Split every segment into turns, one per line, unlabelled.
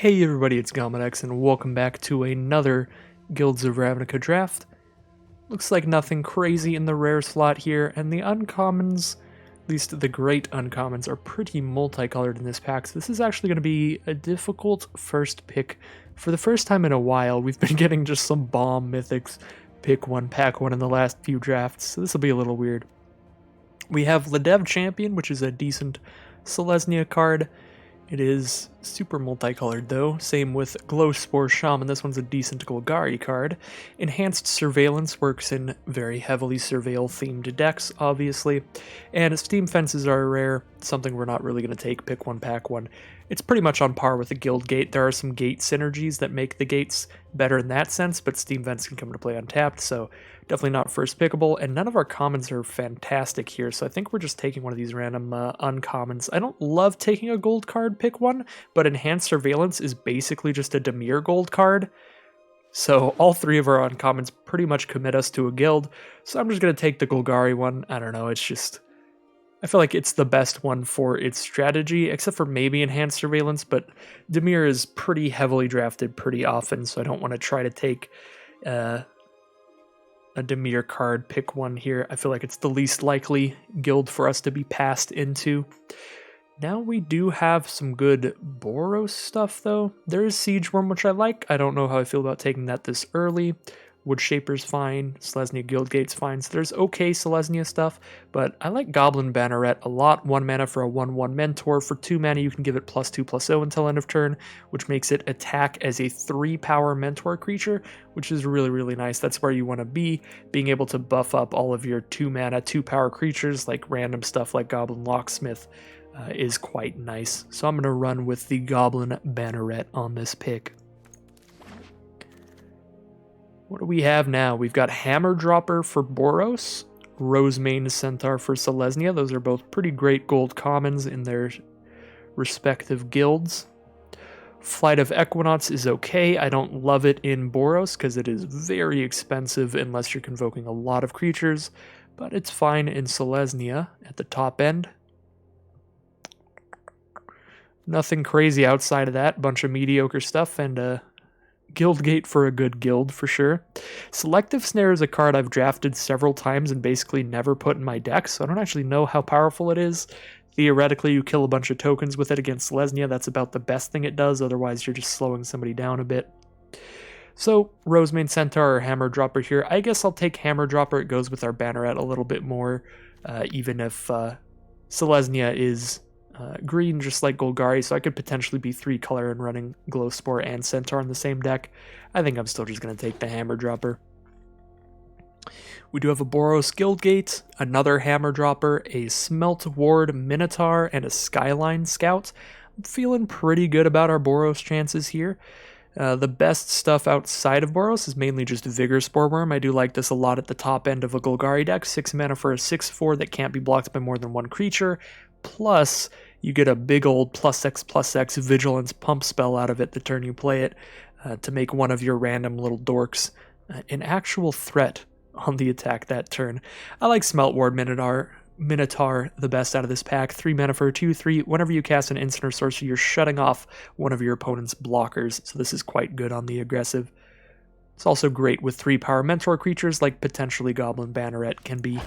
Hey everybody, it's Galmadex, and welcome back to another Guilds of Ravnica draft. Looks like nothing crazy in the rare slot here, and the uncommons, at least the great uncommons, are pretty multicolored in this pack, so this is actually going to be a difficult first pick. For the first time in a while, we've been getting just some bomb mythics, pick one, pack one in the last few drafts, so this will be a little weird. We have Ledev Champion, which is a decent Selesnya card. It is super multicolored though, same with Glowspore Shaman, this one's a decent Golgari card. Enhanced Surveillance works in very heavily surveil themed decks, obviously. And Steam Fences are rare, something we're not really going to take, pick one, pack one. It's pretty much on par with the Guild Gate. There are some gate synergies that make the gates better in that sense, but Steam Vents can come into play untapped, so definitely not first pickable, and none of our commons are fantastic here, so I think we're just taking one of these random uncommons. I don't love taking a gold card, pick one, but Enhanced Surveillance is basically just a Dimir gold card, so all three of our uncommons pretty much commit us to a guild, so I'm just going to take the Golgari one. I don't know, it's just... I feel like it's the best one for its strategy, except for maybe Enhanced Surveillance, but Dimir is pretty heavily drafted pretty often, so I don't want to try to take a Dimir card, pick one here. I feel like it's the least likely guild for us to be passed into. Now we do have some good Boros stuff, though. There is Siege Worm, which I like. I don't know how I feel about taking that this early. Woodshaper's fine, Selesnya Guildgate's fine, so there's okay Selesnya stuff, but I like Goblin Banneret a lot. 1 mana for a 1/1 Mentor. For 2 mana you can give it +2/+0 until end of turn, which makes it attack as a 3-power Mentor creature, which is really, really nice. That's where you want to be, being able to buff up all of your 2 mana, 2-power creatures, like random stuff like Goblin Locksmith is quite nice. So I'm going to run with the Goblin Banneret on this pick. What do we have now? We've got Hammer Dropper for Boros, Rosemane Centaur for Selesnya. Those are both pretty great gold commons in their respective guilds. Flight of Equinaughts is okay. I don't love it in Boros because it is very expensive unless you're convoking a lot of creatures, but it's fine in Selesnya at the top end. Nothing crazy outside of that. Bunch of mediocre stuff and Guildgate for a good guild, for sure. Selective Snare is a card I've drafted several times and basically never put in my deck, so I don't actually know how powerful it is. Theoretically, you kill a bunch of tokens with it against Selesnya. That's about the best thing it does, otherwise you're just slowing somebody down a bit. So, Rosemane Centaur or Hammer Dropper here. I guess I'll take Hammer Dropper. It goes with our Banneret a little bit more, even if Selesnya is... green, just like Golgari, so I could potentially be 3-color and running Glowspore and Centaur in the same deck. I think I'm still just going to take the Hammer Dropper. We do have a Boros Guildgate, another Hammer Dropper, a Smelt Ward Minotaur, and a Skyline Scout. I'm feeling pretty good about our Boros chances here. The best stuff outside of Boros is mainly just Vigor Sporeworm. I do like this a lot at the top end of a Golgari deck. 6 mana for a 6/4 that can't be blocked by more than one creature. Plus, you get a big old +X/+X Vigilance pump spell out of it the turn you play it to make one of your random little dorks an actual threat on the attack that turn. I like Smelt Ward Minotaur the best out of this pack. 3 mana for a 2/3. Whenever you cast an instant or sorcery, you're shutting off one of your opponent's blockers, so this is quite good on the aggressive. It's also great with 3-power Mentor creatures like potentially Goblin Banneret can be.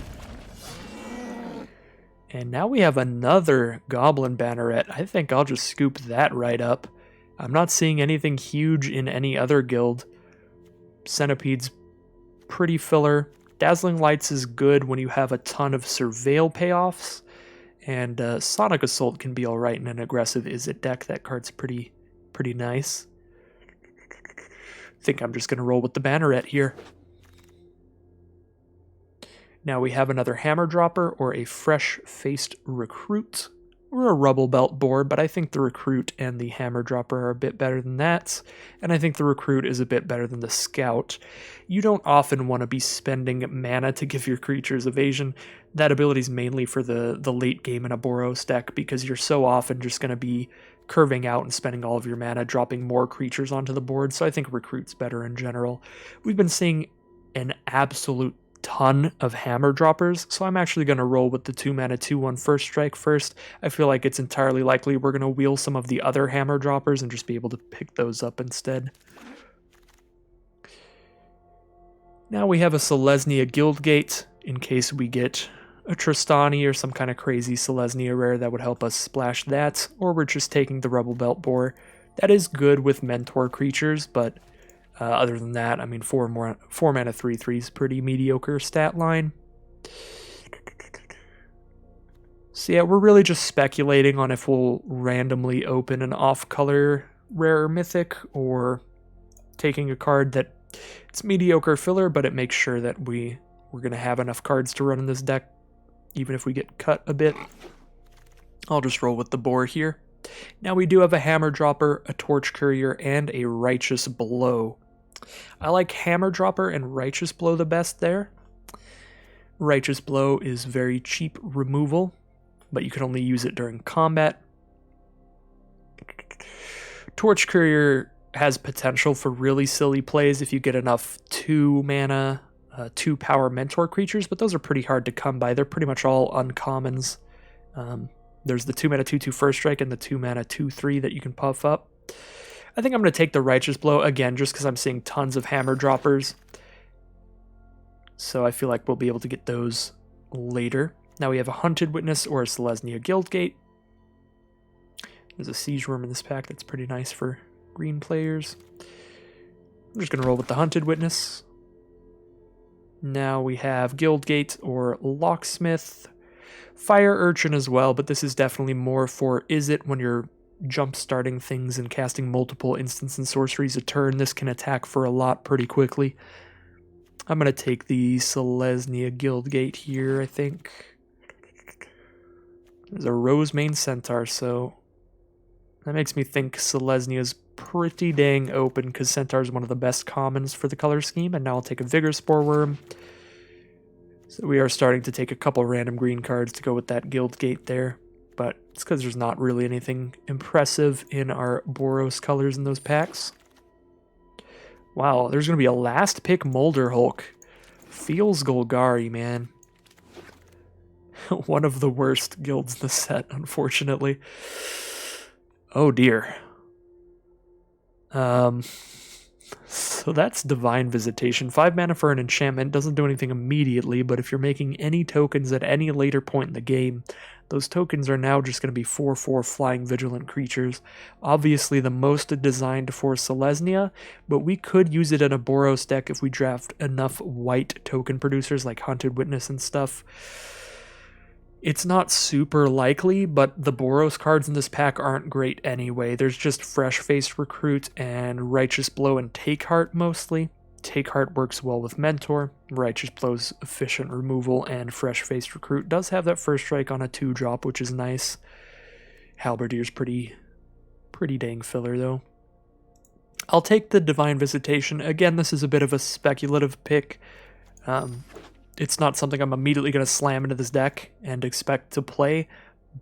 And now we have another Goblin Banneret. I think I'll just scoop that right up. I'm not seeing anything huge in any other guild. Centipede's pretty filler. Dazzling Lights is good when you have a ton of Surveil payoffs. And Sonic Assault can be alright in an aggressive Izzet deck. That card's pretty nice. I think I'm just going to roll with the Banneret here. Now we have another Hammer Dropper or a Fresh-Faced Recruit or a Rubble Belt board, but I think the Recruit and the Hammer Dropper are a bit better than that, and I think the Recruit is a bit better than the Scout. You don't often want to be spending mana to give your creatures evasion. That ability is mainly for the late game in a Boros deck because you're so often just going to be curving out and spending all of your mana, dropping more creatures onto the board, so I think Recruit's better in general. We've been seeing an absolute ton of hammer droppers, so I'm actually going to roll with the 2 mana 2/1 first strike first. I feel like it's entirely likely we're going to wheel some of the other hammer droppers and just be able to pick those up instead. Now we have a Selesnya Guildgate in case we get a Tristani or some kind of crazy Selesnya rare that would help us splash that, or we're just taking the Rebel Belt Boar. That is good with Mentor creatures, but other than that, I mean, 4 mana 3/3 is pretty mediocre stat line. So yeah, we're really just speculating on if we'll randomly open an off-color rare or mythic, or taking a card that it's mediocre filler, but it makes sure that we're going to have enough cards to run in this deck, even if we get cut a bit. I'll just roll with the boar here. Now we do have a Hammer Dropper, a Torch Courier, and a Righteous Blow. I like Hammer Dropper and Righteous Blow the best there. Righteous Blow is very cheap removal, but you can only use it during combat. Torch Courier has potential for really silly plays if you get enough 2 mana, 2 power mentor creatures, but those are pretty hard to come by. They're pretty much all uncommons. There's the 2 mana 2/2 first strike and the 2 mana 2/3 that you can puff up. I think I'm going to take the Righteous Blow again just because I'm seeing tons of hammer droppers. So I feel like we'll be able to get those later. Now we have a Hunted Witness or a Selesnya Guildgate. There's a Siege Worm in this pack that's pretty nice for green players. I'm just going to roll with the Hunted Witness. Now we have Guildgate or Locksmith. Fire Urchin as well, but this is definitely more for Izzet when you're jump starting things and casting multiple instants and sorceries a turn. This can attack for a lot pretty quickly. I'm going to take the Selesnya Guildgate here, I think. There's a Rosemane Centaur, so that makes me think Selesnya's pretty dang open because Centaur is one of the best commons for the color scheme. And now I'll take a Vigor Spore Worm. So we are starting to take a couple random green cards to go with that Guildgate there. But it's because there's not really anything impressive in our Boros colors in those packs. Wow, there's going to be a last pick Molder Hulk. Feels Golgari, man. One of the worst guilds in the set, unfortunately. Oh dear. So that's Divine Visitation. 5 mana for an enchantment. Doesn't do anything immediately, but if you're making any tokens at any later point in the game, those tokens are now just going to be 4/4 flying vigilant creatures. Obviously the most designed for Selesnya, but we could use it in a Boros deck if we draft enough white token producers like Hunted Witness and stuff. It's not super likely, but the Boros cards in this pack aren't great anyway. There's just Fresh-Faced Recruit and Righteous Blow and Take Heart mostly. Take Heart works well with Mentor. Righteous Blow's efficient removal, and Fresh-Faced Recruit does have that first strike on a 2-drop, which is nice. Halberdier's pretty dang filler, though. I'll take the Divine Visitation. Again, this is a bit of a speculative pick. It's not something I'm immediately going to slam into this deck and expect to play,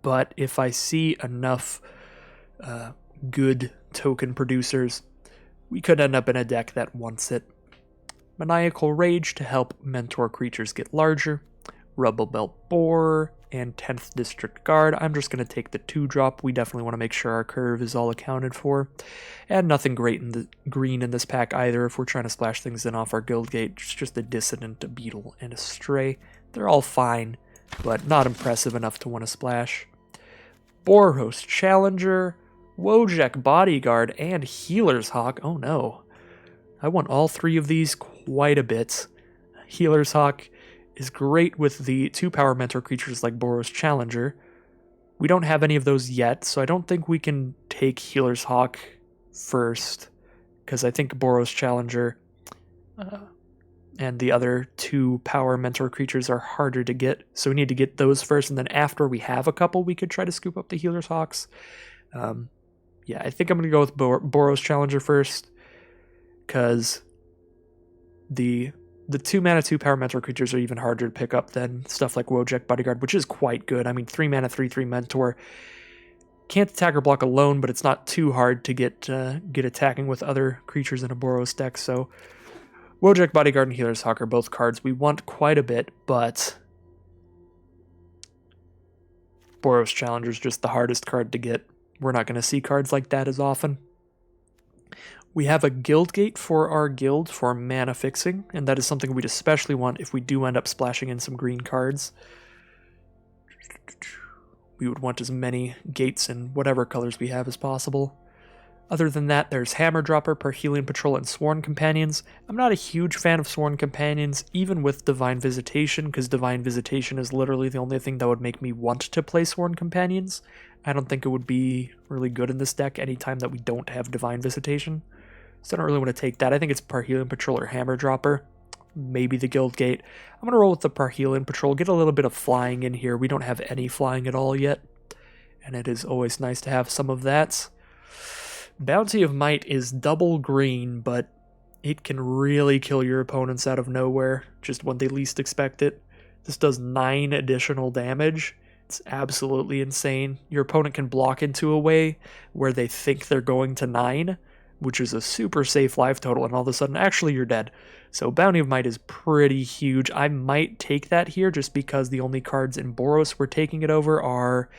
but if I see enough good token producers, we could end up in a deck that wants it. Maniacal Rage to help mentor creatures get larger, Rebel Belt Boar, and 10th District Guard. I'm just going to take the 2-drop. We definitely want to make sure our curve is all accounted for. And nothing great in the green in this pack either if we're trying to splash things in off our Guildgate. It's just a Dissident, a Beetle, and a Stray. They're all fine, but not impressive enough to want to splash. Boros Challenger, Wojek Bodyguard, and Healer's Hawk. Oh no. I want all 3 of these quite a bit. Healer's Hawk is great with the 2-power mentor creatures like Boros Challenger. We don't have any of those yet, so I don't think we can take Healer's Hawk first, because I think Boros Challenger and the other 2-power mentor creatures are harder to get, so we need to get those first, and then after we have a couple, we could try to scoop up the Healer's Hawks. Yeah, I think I'm going to go with Boros Challenger first, because the 2 mana 2-power mentor creatures are even harder to pick up than stuff like Wojek Bodyguard, which is quite good. I mean, 3 mana 3/3 mentor can't attack or block alone, but it's not too hard to get attacking with other creatures in a Boros deck. So Wojak Bodyguard and Healer's Hawk are both cards we want quite a bit, but Boros Challenger is just the hardest card to get. We're not going to see cards like that as often. We have a guild gate for our guild for mana fixing, and that is something we'd especially want if we do end up splashing in some green cards. We would want as many gates in whatever colors we have as possible. Other than that, there's Hammer Dropper, Parhelion Patrol, and Sworn Companions. I'm not a huge fan of Sworn Companions, even with Divine Visitation, because Divine Visitation is literally the only thing that would make me want to play Sworn Companions. I don't think it would be really good in this deck anytime that we don't have Divine Visitation. So I don't really want to take that. I think it's Parhelion Patrol or Hammer Dropper. Maybe the Guild Gate. I'm going to roll with the Parhelion Patrol, get a little bit of flying in here. We don't have any flying at all yet, and it is always nice to have some of that. Bounty of Might is double green, but it can really kill your opponents out of nowhere, just when they least expect it. This does 9 additional damage. It's absolutely insane. Your opponent can block into a way where they think they're going to 9, which is a super safe life total, and all of a sudden, actually, you're dead. So Bounty of Might is pretty huge. I might take that here just because the only cards in Boros we're taking it over are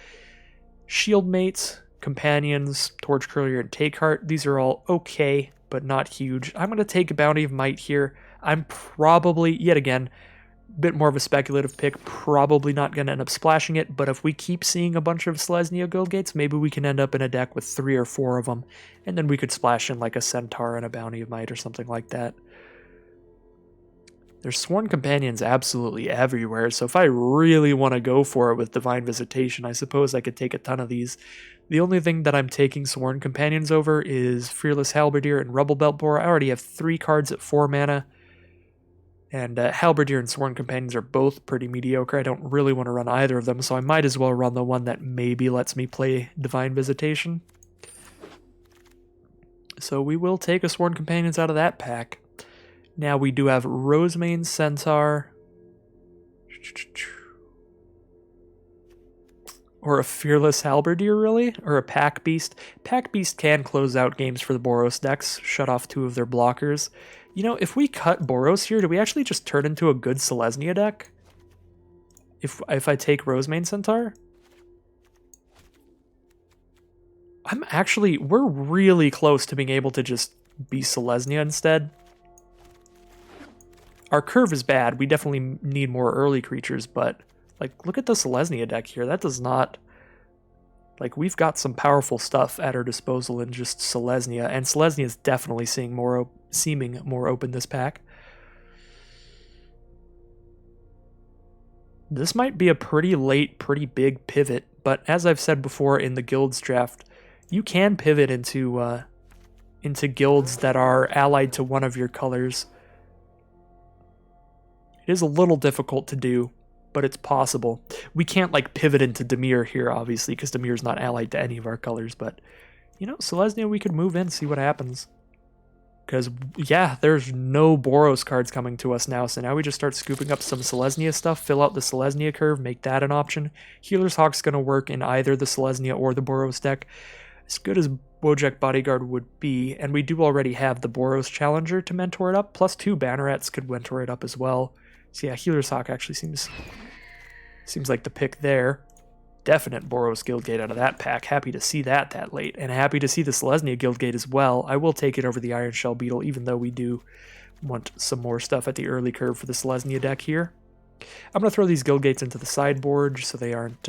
Shieldmates, Companions, Torch Courier, and Takeheart. These are all okay, but not huge. I'm going to take a Bounty of Might here. I'm probably, yet again, a bit more of a speculative pick, probably not going to end up splashing it, but if we keep seeing a bunch of Selesnya Guild Gates, maybe we can end up in a deck with 3 or 4 of them, and then we could splash in like a Centaur and a Bounty of Might or something like that. There's Sworn Companions absolutely everywhere, so if I really want to go for it with Divine Visitation, I suppose I could take a ton of these. The only thing that I'm taking Sworn Companions over is Fearless Halberdier and Rubble Belt Boar. I already have 3 cards at 4 mana, and Halberdier and Sworn Companions are both pretty mediocre. I don't really want to run either of them, so I might as well run the one that maybe lets me play Divine Visitation. So we will take a Sworn Companions out of that pack. Now we do have Rosemane Centaur. Or a Fearless Halberdier, really? Or a Pack Beast. Pack Beast can close out games for the Boros decks, shut off 2 of their blockers. You know, if we cut Boros here, do we actually just turn into a good Selesnya deck? If I take Rosemane Centaur? We're really close to being able to just be Selesnya instead. Our curve is bad. We definitely need more early creatures, but like, look at the Selesnya deck here. That does not... Like, we've got some powerful stuff at our disposal in just Selesnya, and Selesnya is definitely seeming more open this pack. This might be a pretty late, pretty big pivot, but as I've said before in the guilds draft, you can pivot into guilds that are allied to one of your colors. It is a little difficult to do, but it's possible. We can't, like, pivot into Dimir here, obviously, because Dimir's not allied to any of our colors, but, you know, Selesnya, we could move in, see what happens. Because, yeah, there's no Boros cards coming to us now, so now we just start scooping up some Selesnya stuff, fill out the Selesnya curve, make that an option. Healer's Hawk's going to work in either the Selesnya or the Boros deck, as good as Wojak Bodyguard would be, and we do already have the Boros Challenger to mentor it up, plus 2 Bannerets could mentor it up as well. So yeah, Healer's Hawk actually seems like the pick there. Definite Boros Guildgate out of that pack. Happy to see that late. And happy to see the Selesnya Guildgate as well. I will take it over the Iron Shell Beetle, even though we do want some more stuff at the early curve for the Selesnya deck here. I'm going to throw these Guildgates into the sideboard so they aren't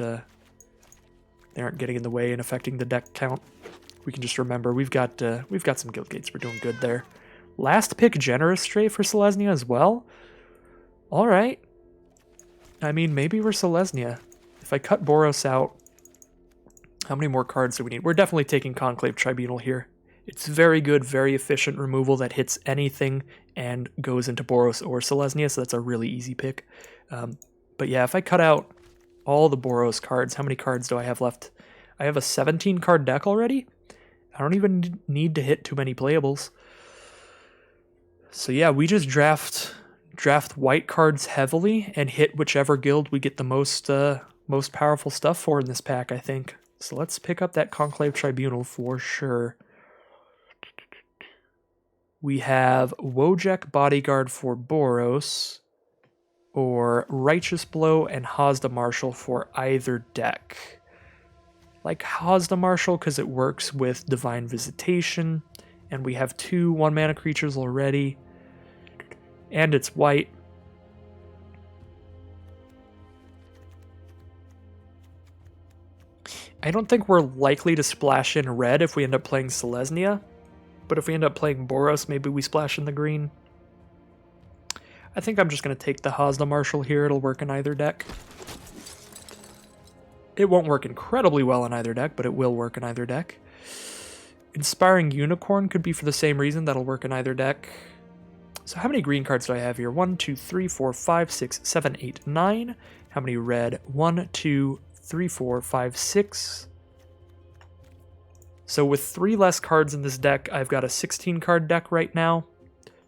getting in the way and affecting the deck count. We can just remember we've got some Guildgates. We're doing good there. Last pick Generous Stray for Selesnya as well. All right. I mean, maybe we're Selesnya. If I cut Boros out, how many more cards do we need? We're definitely taking Conclave Tribunal here. It's very good, very efficient removal that hits anything and goes into Boros or Selesnya, so that's a really easy pick. But yeah, if I cut out all the Boros cards, how many cards do I have left? I have a 17-card deck already? I don't even need to hit too many playables. So yeah, we just draft white cards heavily and hit whichever guild we get the most powerful stuff for in this pack, I think. So let's pick up that Conclave Tribunal for sure. We have Wojek Bodyguard for Boros, or Righteous Blow and Hazda Marshal for either deck. Like Hazda Marshal because it works with Divine Visitation, and we have 2 1-mana creatures already, and it's white. I don't think we're likely to splash in red if we end up playing Selesnya, but if we end up playing Boros, maybe we splash in the green. I think I'm just going to take the Hazda Marshal here. It'll work in either deck. It won't work incredibly well in either deck, but it will work in either deck. Inspiring Unicorn could be for the same reason. That'll work in either deck. So how many green cards do I have here? 1, 2, 3, 4, 5, 6, 7, 8, 9. How many red? 1, 2, 3, 4, 5, 6. So with 3 less cards in this deck, I've got a 16-card deck right now.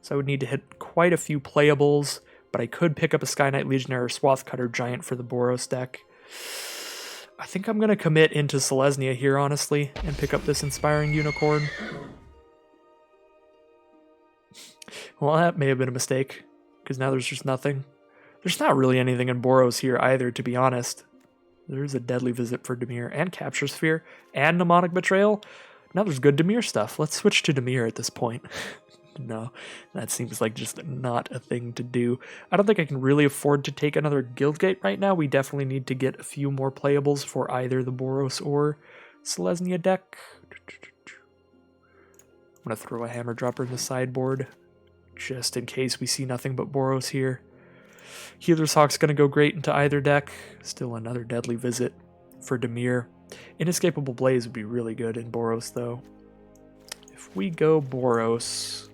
So I would need to hit quite a few playables, but I could pick up a Sky Knight Legionnaire or Swathcutter Giant for the Boros deck. I think I'm going to commit into Selesnya here, honestly, and pick up this Inspiring Unicorn. Well, that may have been a mistake, because now there's just nothing. There's not really anything in Boros here either, to be honest. There's a Deadly Visit for Dimir, and Capture Sphere, and Mnemonic Betrayal. Now there's good Dimir stuff. Let's switch to Dimir at this point. No, that seems like just not a thing to do. I don't think I can really afford to take another Guildgate right now. We definitely need to get a few more playables for either the Boros or Selesnya deck. I'm going to throw a Hammer Dropper in the sideboard, just in case we see nothing but Boros here. Healer's Hawk's going to go great into either deck. Still another Deadly Visit for Dimir. Inescapable Blaze would be really good in Boros, though. If we go Boros...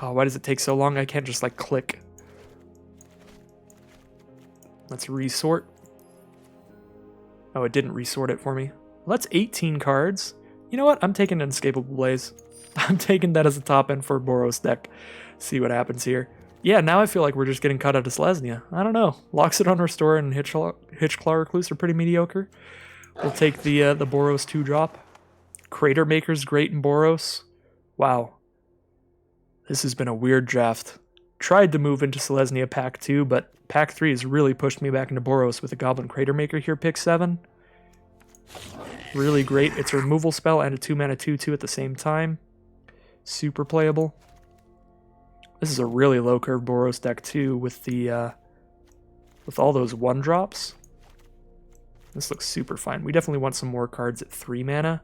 Oh, why does it take so long? I can't just, like, click. Let's resort. Oh, it didn't resort it for me. Well, that's 18 cards. You know what? I'm taking Inescapable Blaze. I'm taking that as a top end for Boros deck. See what happens here. Yeah, now I feel like we're just getting cut out of Selesnya. I don't know. Loxodon Restore and Hitchclaw Recluse are pretty mediocre. We'll take the Boros 2-drop. Crater Maker's great in Boros. Wow. This has been a weird draft. Tried to move into Selesnya Pack 2, but Pack 3 has really pushed me back into Boros with a Goblin Crater Maker here, pick 7. Really great. It's a removal spell and a 2-mana 2/2 at the same time. Super playable. This is a really low curve Boros deck too, with the with all those 1-drops. This looks super fine. We definitely want some more cards at 3 mana.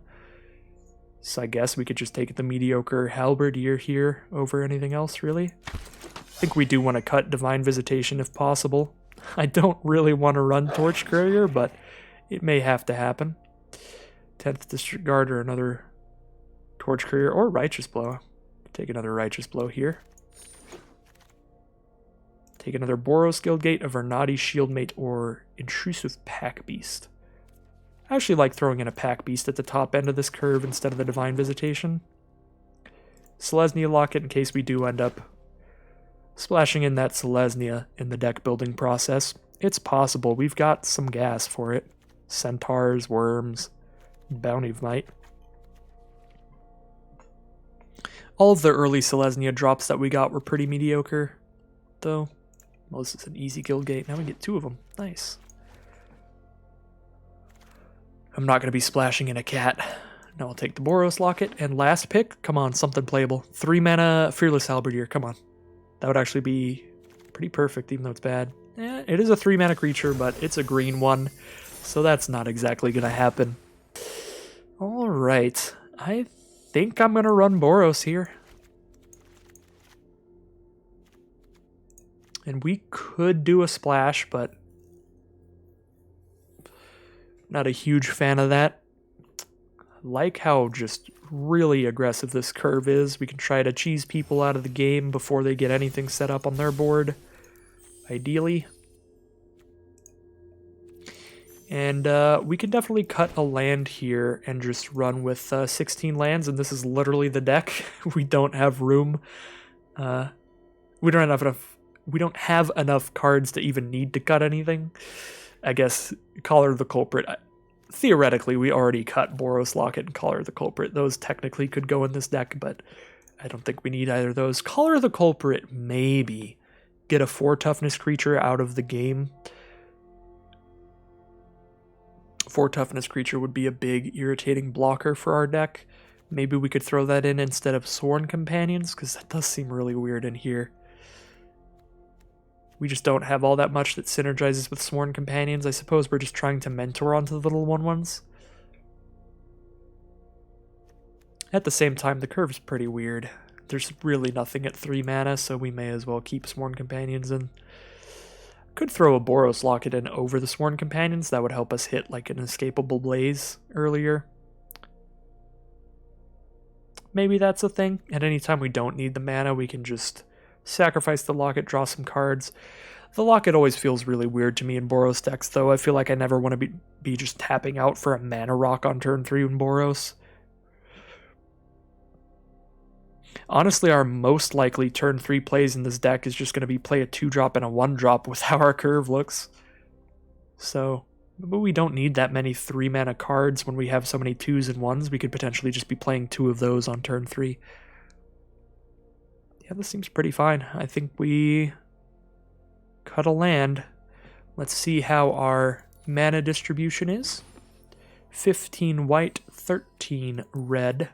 So I guess we could just take the mediocre Halberdier here over anything else, really. I think we do want to cut Divine Visitation if possible. I don't really want to run Torch Courier, but it may have to happen. 10th Disregard or another Torch Courier or Righteous Blow. Take another Righteous Blow here. Take another Boros Guildgate, a Vernati Shieldmate, or Intrusive Pack Beast. I actually like throwing in a Pack Beast at the top end of this curve instead of the Divine Visitation. Selesnya Locket in case we do end up splashing in that Selesnya in the deck building process. It's possible. We've got some gas for it. Centaurs, Worms, Bounty of Might. All of the early Selesnya drops that we got were pretty mediocre, though. Well, this is an easy Guildgate. Now we get 2 of them. Nice. I'm not going to be splashing in a cat. Now I'll take the Boros Locket. And last pick, come on, something playable. 3 mana Fearless Halberdier, come on. That would actually be pretty perfect, even though it's bad. It is a 3 mana creature, but it's a green one, so that's not exactly going to happen. Alright, I think I'm going to run Boros here. And we could do a splash, but not a huge fan of that. I like how just really aggressive this curve is. We can try to cheese people out of the game before they get anything set up on their board, ideally. And we can definitely cut a land here and just run with 16 lands, and this is literally the deck. We don't have room. We don't have enough cards to even need to cut anything. I guess Collar the Culprit. Theoretically, we already cut Boros Locket and Collar the Culprit. Those technically could go in this deck, but I don't think we need either of those. Collar the Culprit, maybe. Get a 4 toughness creature out of the game. 4 toughness creature would be a big, irritating blocker for our deck. Maybe we could throw that in instead of Sworn Companions, because that does seem really weird in here. We just don't have all that much that synergizes with Sworn Companions. I suppose we're just trying to mentor onto the little 1/1s. At the same time, the curve's pretty weird. There's really nothing at 3 mana, so we may as well keep Sworn Companions in. Could throw a Boros Locket in over the Sworn Companions. That would help us hit like an Escapable Blaze earlier. Maybe that's a thing. At any time we don't need the mana, we can just sacrifice the Locket, draw some cards. The Locket always feels really weird to me in Boros decks, though. I feel like I never want to be just tapping out for a mana rock on turn 3 in Boros. Honestly, our most likely turn 3 plays in this deck is just going to be play a 2-drop and a 1-drop with how our curve looks. So, but we don't need that many 3-mana cards when we have so many 2s and 1s. We could potentially just be playing 2 of those on turn 3. Yeah, this seems pretty fine. I think we cut a land. Let's see how our mana distribution is. 15 white, 13 red.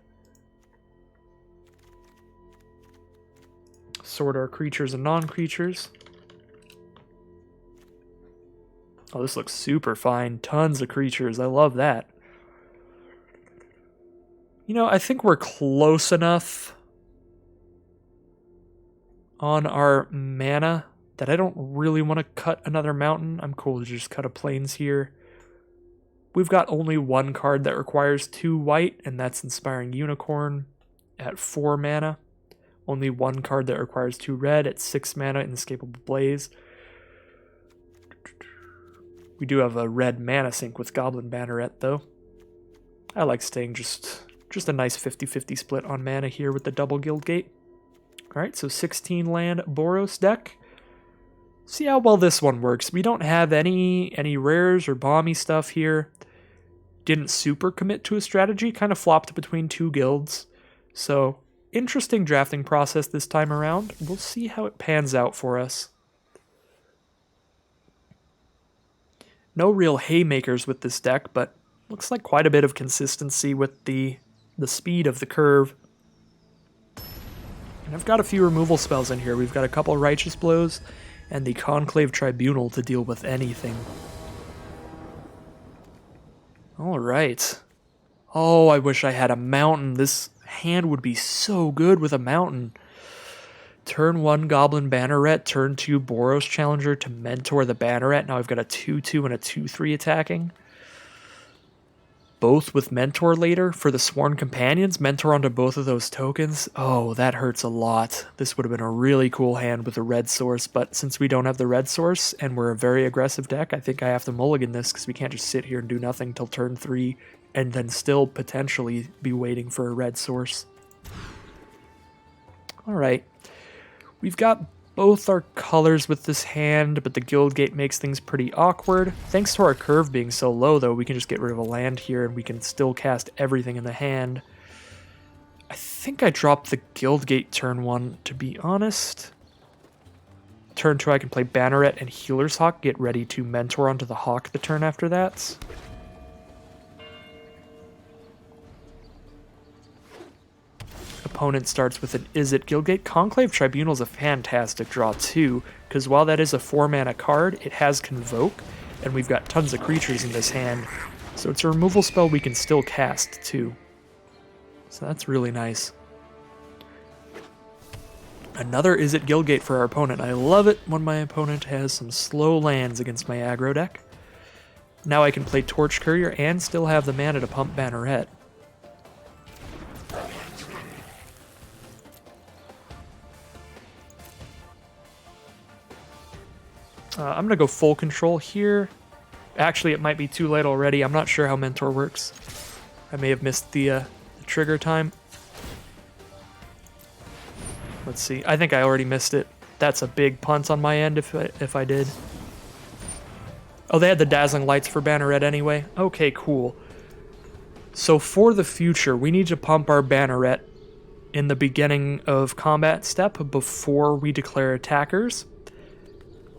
Sort our creatures and non-creatures. Oh, this looks super fine. Tons of creatures. I love that. You know, I think we're close enough on our mana that I don't really want to cut another mountain. I'm cool to just cut a plains here. We've got only 1 card that requires 2 white, and that's Inspiring Unicorn at 4 mana. Only 1 card that requires 2 red at 6 mana, Inescapable Blaze. We do have a red mana sink with Goblin Banneret, though. I like staying just a nice 50-50 split on mana here with the double Guildgate. Alright, so 16 land Boros deck. See how well this one works. We don't have any rares or bomby stuff here. Didn't super commit to a strategy, kind of flopped between 2 guilds. So, interesting drafting process this time around. We'll see how it pans out for us. No real haymakers with this deck, but looks like quite a bit of consistency with the speed of the curve. And I've got a few removal spells in here. We've got a couple Righteous Blows and the Conclave Tribunal to deal with anything. Alright. Oh, I wish I had a mountain. This hand would be so good with a mountain. Turn 1 Goblin Banneret, turn 2 Boros Challenger to mentor the Banneret. Now I've got a 2-2 and a 2-3 attacking. Both with Mentor later for the Sworn Companions. Mentor onto both of those tokens. Oh, that hurts a lot. This would have been a really cool hand with a red source, but since we don't have the red source and we're a very aggressive deck, I think I have to mulligan this because we can't just sit here and do nothing till turn 3 and then still potentially be waiting for a red source. Alright. We've got both our colors with this hand, but the Guildgate makes things pretty awkward. Thanks to our curve being so low, though, we can just get rid of a land here and we can still cast everything in the hand. I think I dropped the Guildgate turn 1, to be honest. Turn 2, I can play Banneret and Healer's Hawk, get ready to mentor onto the Hawk the turn after that. Opponent starts with an Izzet Guildgate. Conclave Tribunal is a fantastic draw too, because while that is a 4-mana card, it has Convoke, and we've got tons of creatures in this hand, so it's a removal spell we can still cast too. So that's really nice. Another Izzet Guildgate for our opponent. I love it when my opponent has some slow lands against my aggro deck. Now I can play Torch Courier and still have the mana to pump Banneret. I'm going to go full control here. Actually, it might be too late already. I'm not sure how Mentor works. I may have missed the trigger time. Let's see. I think I already missed it. That's a big punt on my end if I did. Oh, they had the dazzling lights for Banneret anyway? Okay, cool. So for the future, we need to pump our Banneret in the beginning of combat step before we declare attackers.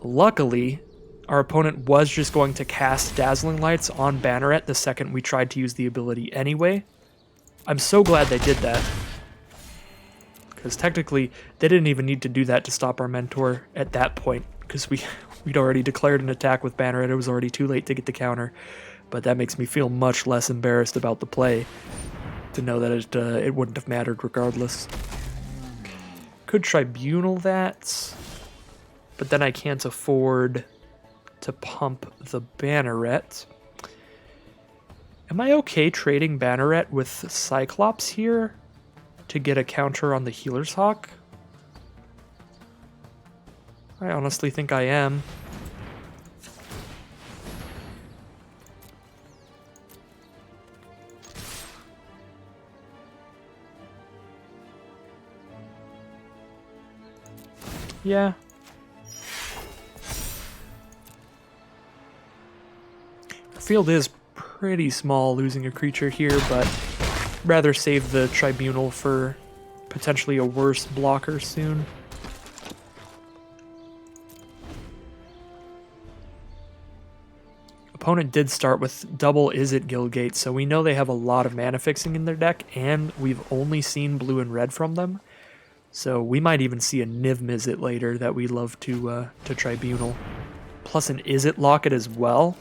Luckily, our opponent was just going to cast Dazzling Lights on Banneret the second we tried to use the ability anyway. I'm so glad they did that. Because technically, they didn't even need to do that to stop our Mentor at that point, because we'd already declared an attack with Banneret. It was already too late to get the counter. But that makes me feel much less embarrassed about the play, to know that it wouldn't have mattered regardless. Could Tribunal that, but then I can't afford to pump the Banneret. Am I okay trading Banneret with Cyclops here to get a counter on the Healer's Hawk? I honestly think I am. Yeah. The field is pretty small losing a creature here, but rather save the Tribunal for potentially a worse blocker soon. Opponent did start with double Izzet Guildgate, so we know they have a lot of mana fixing in their deck, and we've only seen blue and red from them. So we might even see a Niv Mizzet later that we love to Tribunal. Plus an Izzet Locket as well.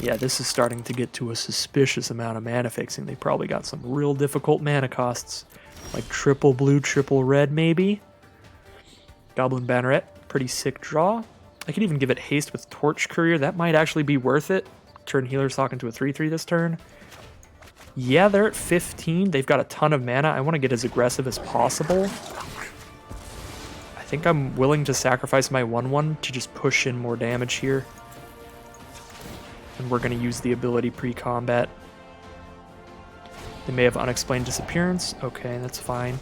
Yeah, this is starting to get to a suspicious amount of mana fixing. They probably got some real difficult mana costs. Like triple blue, triple red maybe. Goblin Banneret, pretty sick draw. I could even give it haste with Torch Courier. That might actually be worth it. Turn Healer's Hawk into a 3/3 this turn. Yeah, they're at 15. They've got a ton of mana. I want to get as aggressive as possible. I think I'm willing to sacrifice my 1/1 to just push in more damage here. And we're going to use the ability pre-combat. They may have Unexplained Disappearance. Okay, that's fine.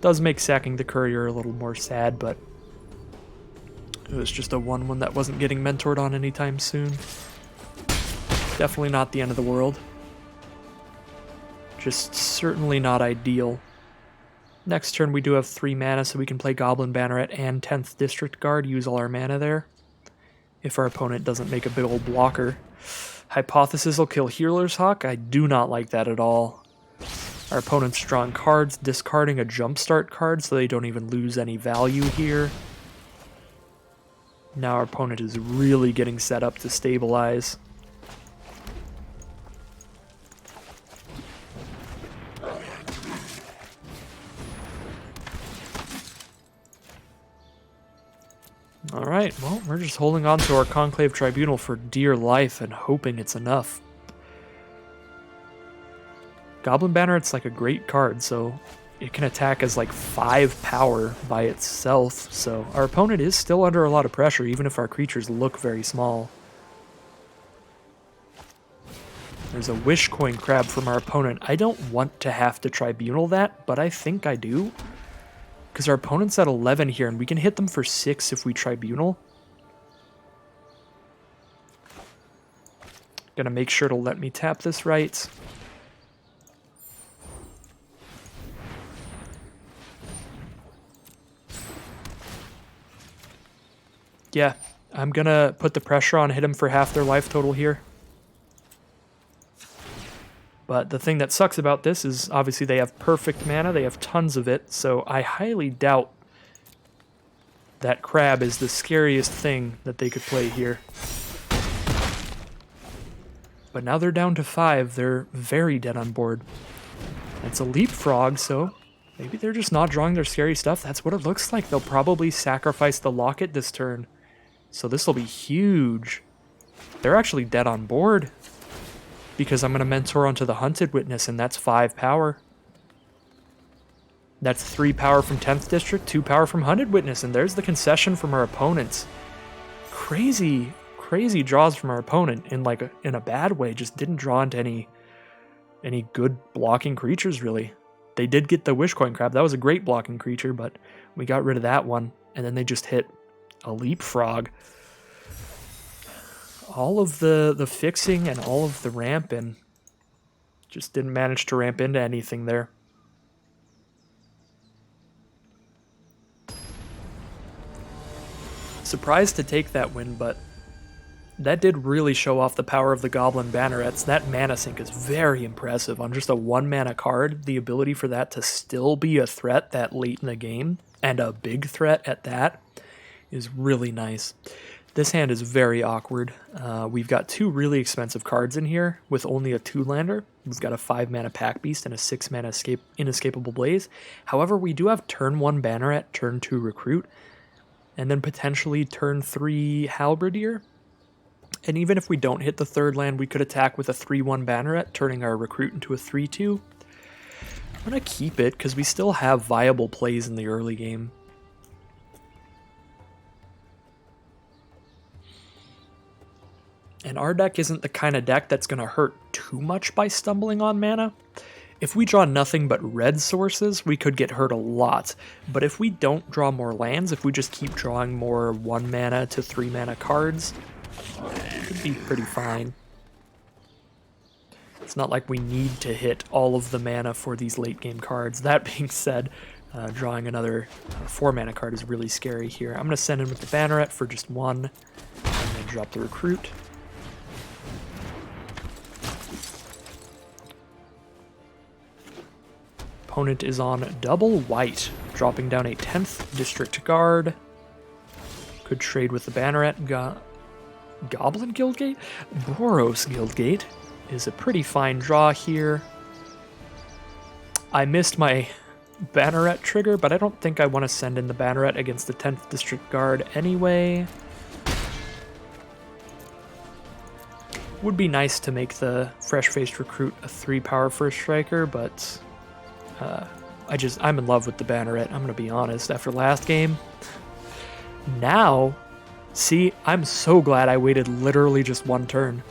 Does make sacking the Courier a little more sad, but it was just a 1/1 that wasn't getting mentored on anytime soon. Definitely not the end of the world. Just certainly not ideal. Next turn we do have 3 mana, so we can play Goblin Banneret and 10th District Guard, use all our mana there. If our opponent doesn't make a big old blocker. Hypothesis will kill Healer's Hawk. I do not like that at all. Our opponent's drawing cards, discarding a Jumpstart card so they don't even lose any value here. Now our opponent is really getting set up to stabilize. Alright, well, we're just holding on to our Conclave Tribunal for dear life and hoping it's enough. Goblin Banneret's like a great card, so it can attack as like 5 power by itself, so our opponent is still under a lot of pressure, even if our creatures look very small. There's a Wishcoin Crab from our opponent. I don't want to have to Tribunal that, but I think I do. Because our opponent's at 11 here, and we can hit them for 6 if we Tribunal. Gonna make sure to let me tap this right. Yeah, I'm gonna put the pressure on, hit them for half their life total here. But the thing that sucks about this is obviously they have perfect mana, they have tons of it, so I highly doubt that crab is the scariest thing that they could play here. But now they're down to 5, they're very dead on board. It's a leapfrog, so maybe they're just not drawing their scary stuff. That's what it looks like. They'll probably sacrifice the locket this turn. So this will be huge. They're actually dead on board. Because I'm going to mentor onto the Hunted Witness, and that's 5 power. That's 3 power from 10th District, 2 power from Hunted Witness, and there's the concession from our opponents. Crazy, crazy draws from our opponent in in a bad way. Just didn't draw into any good blocking creatures, really. They did get the Wishcoin Crab. That was a great blocking creature, but we got rid of that one, and then they just hit a Leapfrog. all of the fixing and all of the ramp, and just didn't manage to ramp into anything there. Surprised to take that win, but that did really show off the power of the Goblin Bannerets. That mana sink is very impressive. On just a 1-mana card, the ability for that to still be a threat that late in the game, and a big threat at that, is really nice. This hand is very awkward. We've got 2 really expensive cards in here with only a 2-lander. We've got a 5-mana Pack Beast and a 6-mana Inescapable Blaze. However, we do have turn 1 Banneret, turn 2 Recruit, and then potentially turn 3 Halberdier. And even if we don't hit the 3rd land, we could attack with a 3-1 Banneret, turning our Recruit into a 3-2. I'm going to keep it because we still have viable plays in the early game. And our deck isn't the kind of deck that's going to hurt too much by stumbling on mana. If we draw nothing but red sources, we could get hurt a lot. But if we don't draw more lands, if we just keep drawing more 1-mana to 3-mana cards, it could be pretty fine. It's not like we need to hit all of the mana for these late game cards. That being said, drawing another 4-mana card is really scary here. I'm going to send in with the Banneret for just 1, and then drop the Recruit. Opponent is on double white, dropping down a 10th District Guard. Could trade with the Banneret. Goblin Guildgate? Boros Guildgate is a pretty fine draw here. I missed my Banneret trigger, but I don't think I want to send in the Banneret against the 10th District Guard anyway. Would be nice to make the Fresh-Faced Recruit a 3-power first striker, but I'm in love with the Banneret, I'm going to be honest. After last game, now, see, I'm so glad I waited literally just 1 turn.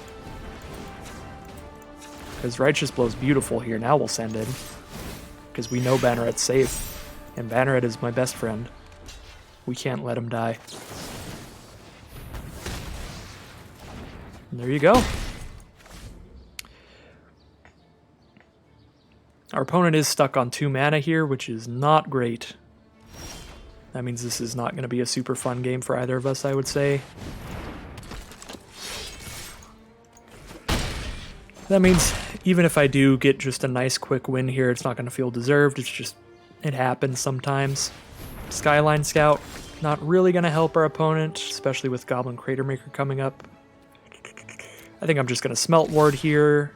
Because Righteous Blow's beautiful here. Now we'll send in. Because we know Banneret's safe. And Banneret is my best friend. We can't let him die. And there you go. Our opponent is stuck on 2 mana here, which is not great. That means this is not going to be a super fun game for either of us, I would say. That means even if I do get just a nice quick win here, it's not going to feel deserved. It's just, it happens sometimes. Skyline Scout, not really going to help our opponent, especially with Goblin Cratermaker coming up. I think I'm just going to Smelt Ward here.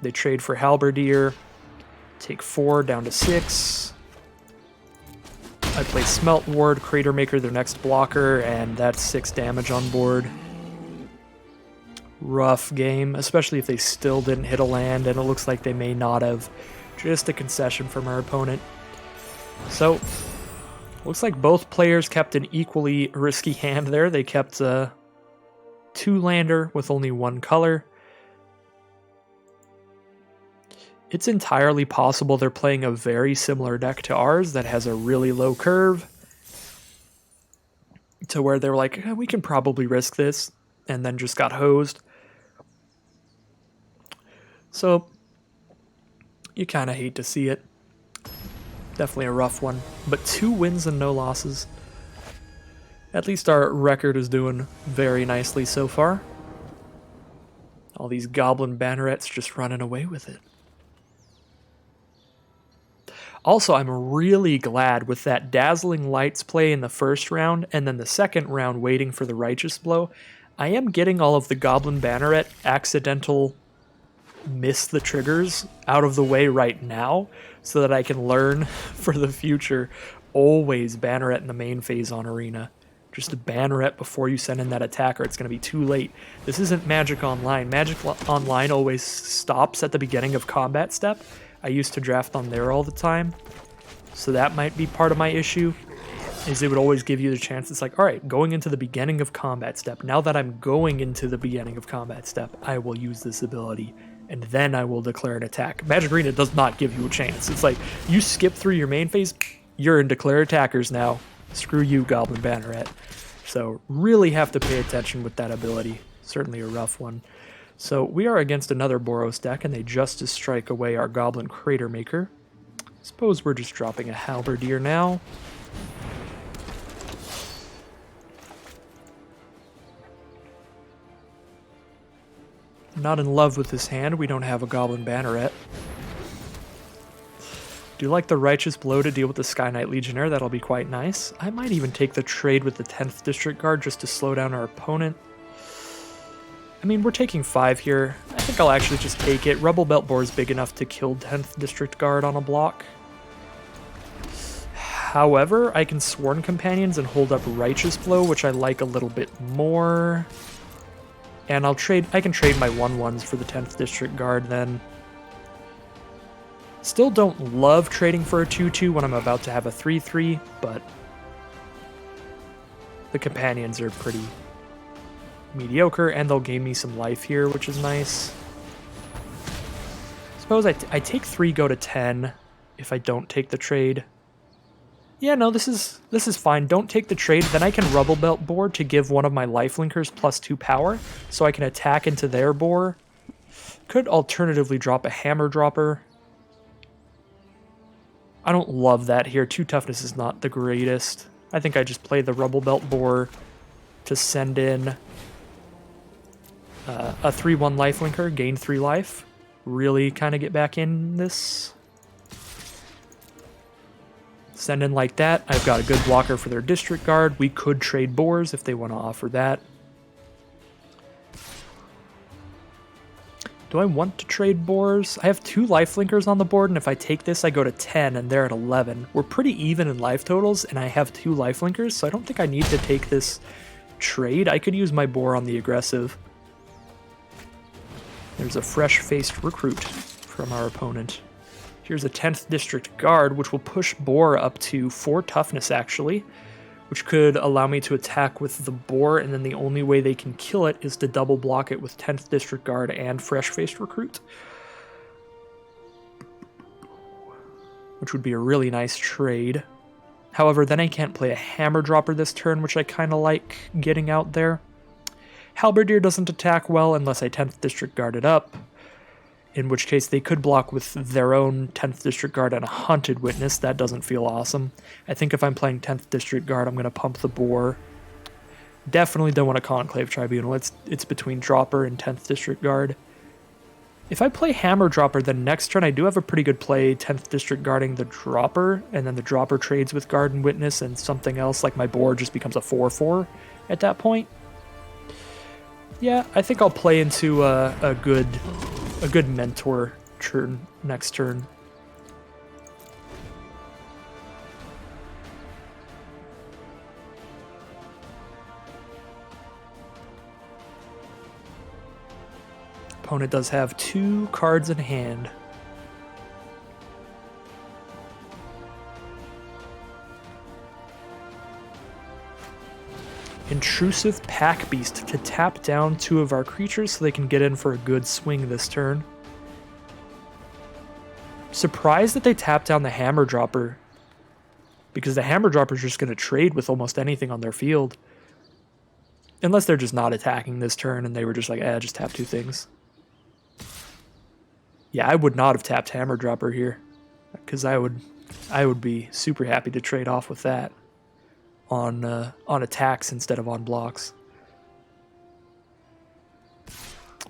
They trade for Halberdier. Take 4 down to 6. I play Smelt Ward, Cratermaker, their next blocker, and that's 6 damage on board. Rough game, especially if they still didn't hit a land, and it looks like they may not have. Just a concession from our opponent. So, looks like both players kept an equally risky hand there. They kept a 2-lander with only 1 color. It's entirely possible they're playing a very similar deck to ours that has a really low curve, to where they were like, we can probably risk this, and then just got hosed. So, you kind of hate to see it. Definitely a rough one, but 2 wins and no losses. At least our record is doing very nicely so far. All these Goblin Bannerets just running away with it. Also, I'm really glad with that Dazzling Lights play in the first round, and then the second round waiting for the Righteous Blow. I am getting all of the Goblin Banneret accidental miss the triggers out of the way right now, so that I can learn for the future. Always Banneret in the main phase on Arena. Just a Banneret before you send in that attack, or it's going to be too late. This isn't Magic Online. Magic Online always stops at the beginning of combat step. I used to draft on there all the time, so that might be part of my issue, is it would always give you the chance. It's like, all right, going into the beginning of combat step. Now that I'm going into the beginning of combat step, I will use this ability, and then I will declare an attack. Magic Arena does not give you a chance. It's like, you skip through your main phase, you're in declare attackers now. Screw you, Goblin Banneret. So really have to pay attention with that ability. certainly a rough one. So we are against another Boros deck, and they just strike away our Goblin Crater Maker. Suppose we're just dropping a Halberdier now. Not in love with this hand. We don't have a Goblin Banneret. Do like the Righteous Blow to deal with the Sky Knight Legionnaire. That'll be quite nice. I might even take the trade with the 10th District Guard just to slow down our opponent. I mean, we're taking 5 here. I think I'll actually just take it. Rebel Belt Boar is big enough to kill 10th District Guard on a block. However, I can Sworn Companions and hold up Righteous Blow, which I like a little bit more. And I can trade my 1/1s for the 10th District Guard then. Still don't love trading for a 2/2 when I'm about to have a 3/3, but the companions are pretty mediocre, and they'll gain me some life here, which is nice. Suppose I take 3, go to 10 if I don't take the trade. Yeah, no, this is fine. Don't take the trade. Then I can Rubble Belt Boar to give one of my Lifelinkers +2 power, so I can attack into their boar. Could alternatively drop a Hammer Dropper. I don't love that here. 2 toughness is not the greatest. I think I just play the Rubble Belt Boar to send in a 3/1 Lifelinker, gain 3 life. Really kind of get back in this. Send in like that. I've got a good blocker for their District Guard. We could trade boars if they want to offer that. Do I want to trade boars? I have 2 Lifelinkers on the board, and if I take this, I go to 10, and they're at 11. We're pretty even in life totals, and I have 2 Lifelinkers, so I don't think I need to take this trade. I could use my boar on the aggressive. There's a fresh-faced recruit from our opponent. Here's a 10th District Guard, which will push boar up to 4 toughness, actually, which could allow me to attack with the boar, and then the only way they can kill it is to double block it with 10th District Guard and fresh-faced recruit, which would be a really nice trade. However, then I can't play a Hammer Dropper this turn, which I kind of like getting out there. Halberdier doesn't attack well unless I 10th District Guard it up, in which case they could block with their own 10th District Guard and a Haunted Witness. That doesn't feel awesome. I think if I'm playing 10th District Guard, I'm going to pump the boar. Definitely don't want a Conclave Tribunal. It's between Dropper and 10th District Guard. If I play Hammer Dropper, then next turn I do have a pretty good play, 10th District guarding the Dropper, and then the Dropper trades with Guard and Witness, and something else, like my board just becomes a 4/4 at that point. Yeah, I think I'll play into a good mentor turn next turn. Opponent does have 2 cards in hand. Intrusive Pack Beast to tap down 2 of our creatures so they can get in for a good swing this turn. Surprised that they tap down the Hammer Dropper, because the Hammer Dropper is just going to trade with almost anything on their field. Unless they're just not attacking this turn and they were just like, just tap 2 things. Yeah, I would not have tapped Hammer Dropper here, because I would be super happy to trade off with that on attacks instead of on blocks.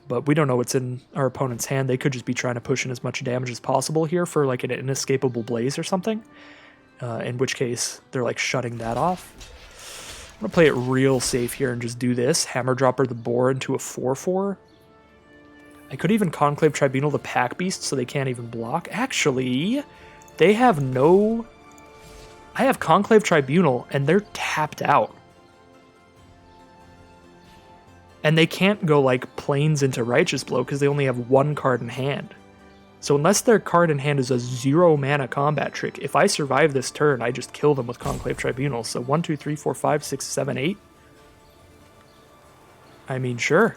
But we don't know what's in our opponent's hand. They could just be trying to push in as much damage as possible here for like an inescapable blaze or something, in which case they're like shutting that off. I'm going to play it real safe here and just do this. Hammer Dropper the boar into a 4/4. I could even Conclave Tribunal the Pack Beast so they can't even block. Actually, they have no... I have Conclave Tribunal, and they're tapped out. And they can't go, like, Plains into Righteous Blow because they only have 1 card in hand. So unless their card in hand is a 0-mana combat trick, if I survive this turn, I just kill them with Conclave Tribunal. So 1, 2, 3, 4, 5, 6, 7, 8. I mean, sure.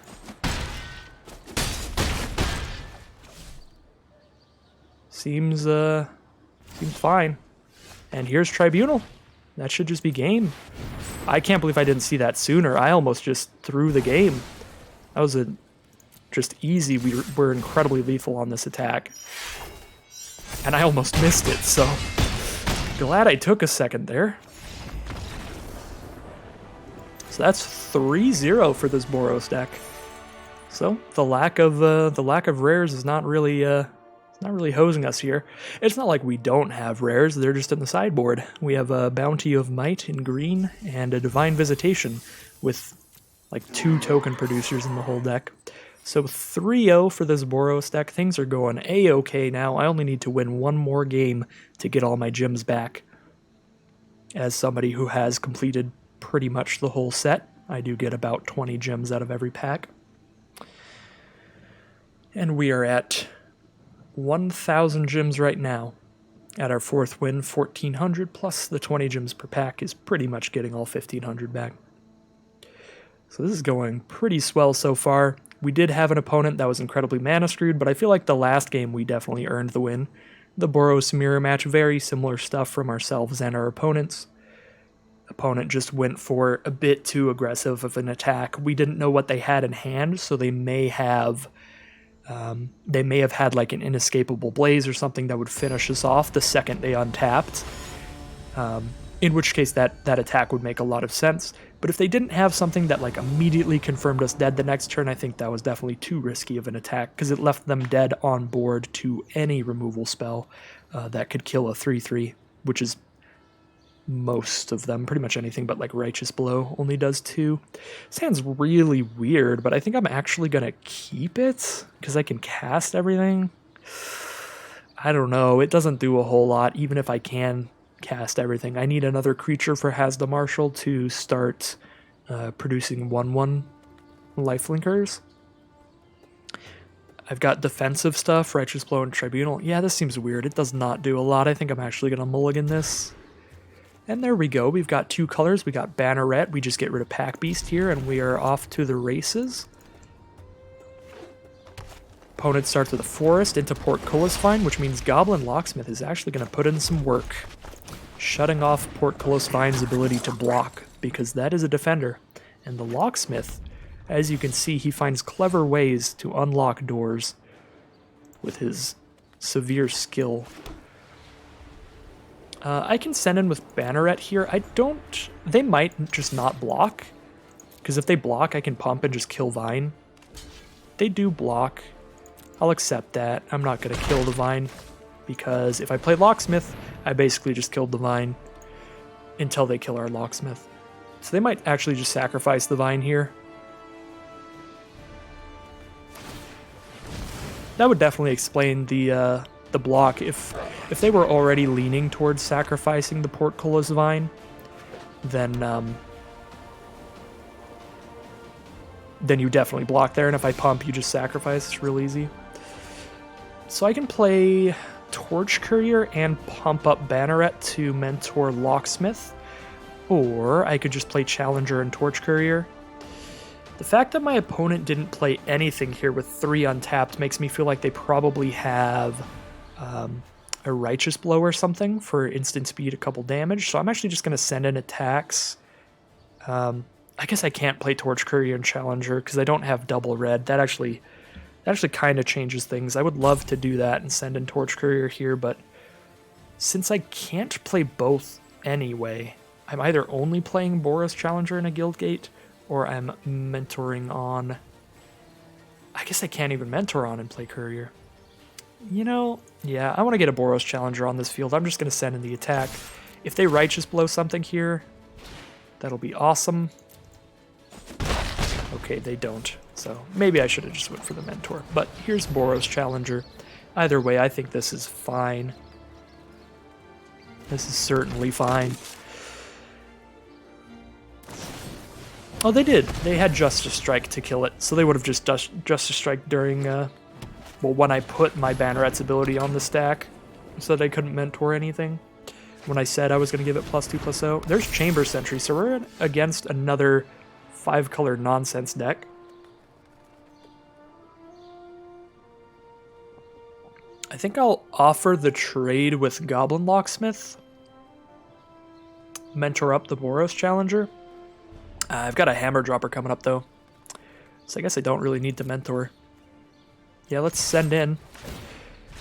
Seems fine. And here's Tribunal. That should just be game. I can't believe I didn't see that sooner. I almost just threw the game. That was just easy. We're incredibly lethal on this attack. And I almost missed it, so glad I took a second there. So that's 3-0 for this Boros deck. So the lack of rares is not really hosing us here. It's not like we don't have rares; they're just in the sideboard. We have a Bounty of Might in green and a Divine Visitation with like 2 token producers in the whole deck. So 3-0 for this Boros deck. Things are going a-okay now. I only need to win one more game to get all my gems back. As somebody who has completed pretty much the whole set, I do get about 20 gems out of every pack. And we are at 1,000 gems right now. At our 4th win, 1,400 plus the 20 gems per pack is pretty much getting all 1,500 back. So this is going pretty swell so far. We did have an opponent that was incredibly mana screwed, but I feel like the last game we definitely earned the win. The Boros mirror match, very similar stuff from ourselves and our opponents. Opponent just went for a bit too aggressive of an attack. We didn't know what they had in hand, so they may have had like an inescapable blaze or something that would finish us off the second they untapped. In which case that attack would make a lot of sense. But if they didn't have something that like immediately confirmed us dead the next turn, I think that was definitely too risky of an attack, because it left them dead on board to any removal spell that could kill a 3/3, which is most of them. Pretty much anything but like Righteous Blow only does 2. Sounds really weird, but I think I'm actually going to keep it, because I can cast everything. I don't know. It doesn't do a whole lot, even if I can cast everything. I need another creature for Hazda Marshal to start producing 1/1 lifelinkers. I've got defensive stuff, Righteous Blow and Tribunal. Yeah, this seems weird. It does not do a lot. I think I'm actually going to mulligan this. And there we go. We've got 2 colors. We got Banneret. We just get rid of Pack Beast here, and we are off to the races. Opponent starts with a Forest into Portcullis Vine, which means Goblin Locksmith is actually going to put in some work, shutting off Portcullis Vine's ability to block, because that is a defender. And the Locksmith, as you can see, he finds clever ways to unlock doors with his severe skill. I can send in with Banneret here. They might just not block, because if they block, I can pump and just kill Vine. They do block. I'll accept that. I'm not going to kill the Vine, because if I play Locksmith, I basically just killed the Vine until they kill our Locksmith. So they might actually just sacrifice the Vine here. That would definitely explain the block. If they were already leaning towards sacrificing the Portcullis Vine, then you definitely block there, and if I pump, you just sacrifice. It's real easy. So I can play Torch Courier and pump up Banneret to mentor Locksmith, or I could just play Challenger and Torch Courier. The fact that my opponent didn't play anything here with 3 untapped makes me feel like they probably have a Righteous Blow or something for instant speed, a couple damage, so I'm actually just going to send in attacks. I guess I can't play Torch Courier and Challenger because I don't have double red. That actually kind of changes things. I would love to do that and send in Torch Courier here, but since I can't play both anyway, I'm either only playing Boros Challenger in a Guildgate, or I'm mentoring on... I guess I can't even mentor on and play Courier. You know, yeah, I want to get a Boros Challenger on this field. I'm just going to send in the attack. If they Righteous Blow something here, that'll be awesome. Okay, they don't. So maybe I should have just went for the Mentor. But here's Boros Challenger. Either way, I think this is fine. This is certainly fine. Oh, they did. They had Justice Strike to kill it, so they would have just Justice Strike during, well, when I put my Banneret's ability on the stack, so that I couldn't mentor anything. When I said I was going to give it +2/+0. There's Chamber Sentry, so we're against another 5-color nonsense deck. I think I'll offer the trade with Goblin Locksmith. Mentor up the Boros Challenger. I've got a Hammer Dropper coming up, though. So I guess I don't really need to mentor. Yeah, let's send in.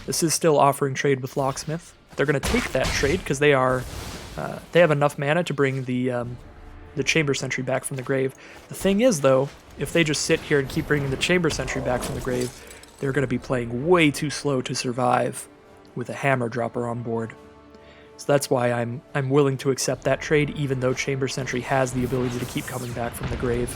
This is still offering trade with Locksmith. They're going to take that trade because they have enough mana to bring the Chamber Sentry back from the grave. The thing is, though, if they just sit here and keep bringing the Chamber Sentry back from the grave, they're going to be playing way too slow to survive with a Hammer Dropper on board. So that's why I'm willing to accept that trade, even though Chamber Sentry has the ability to keep coming back from the grave.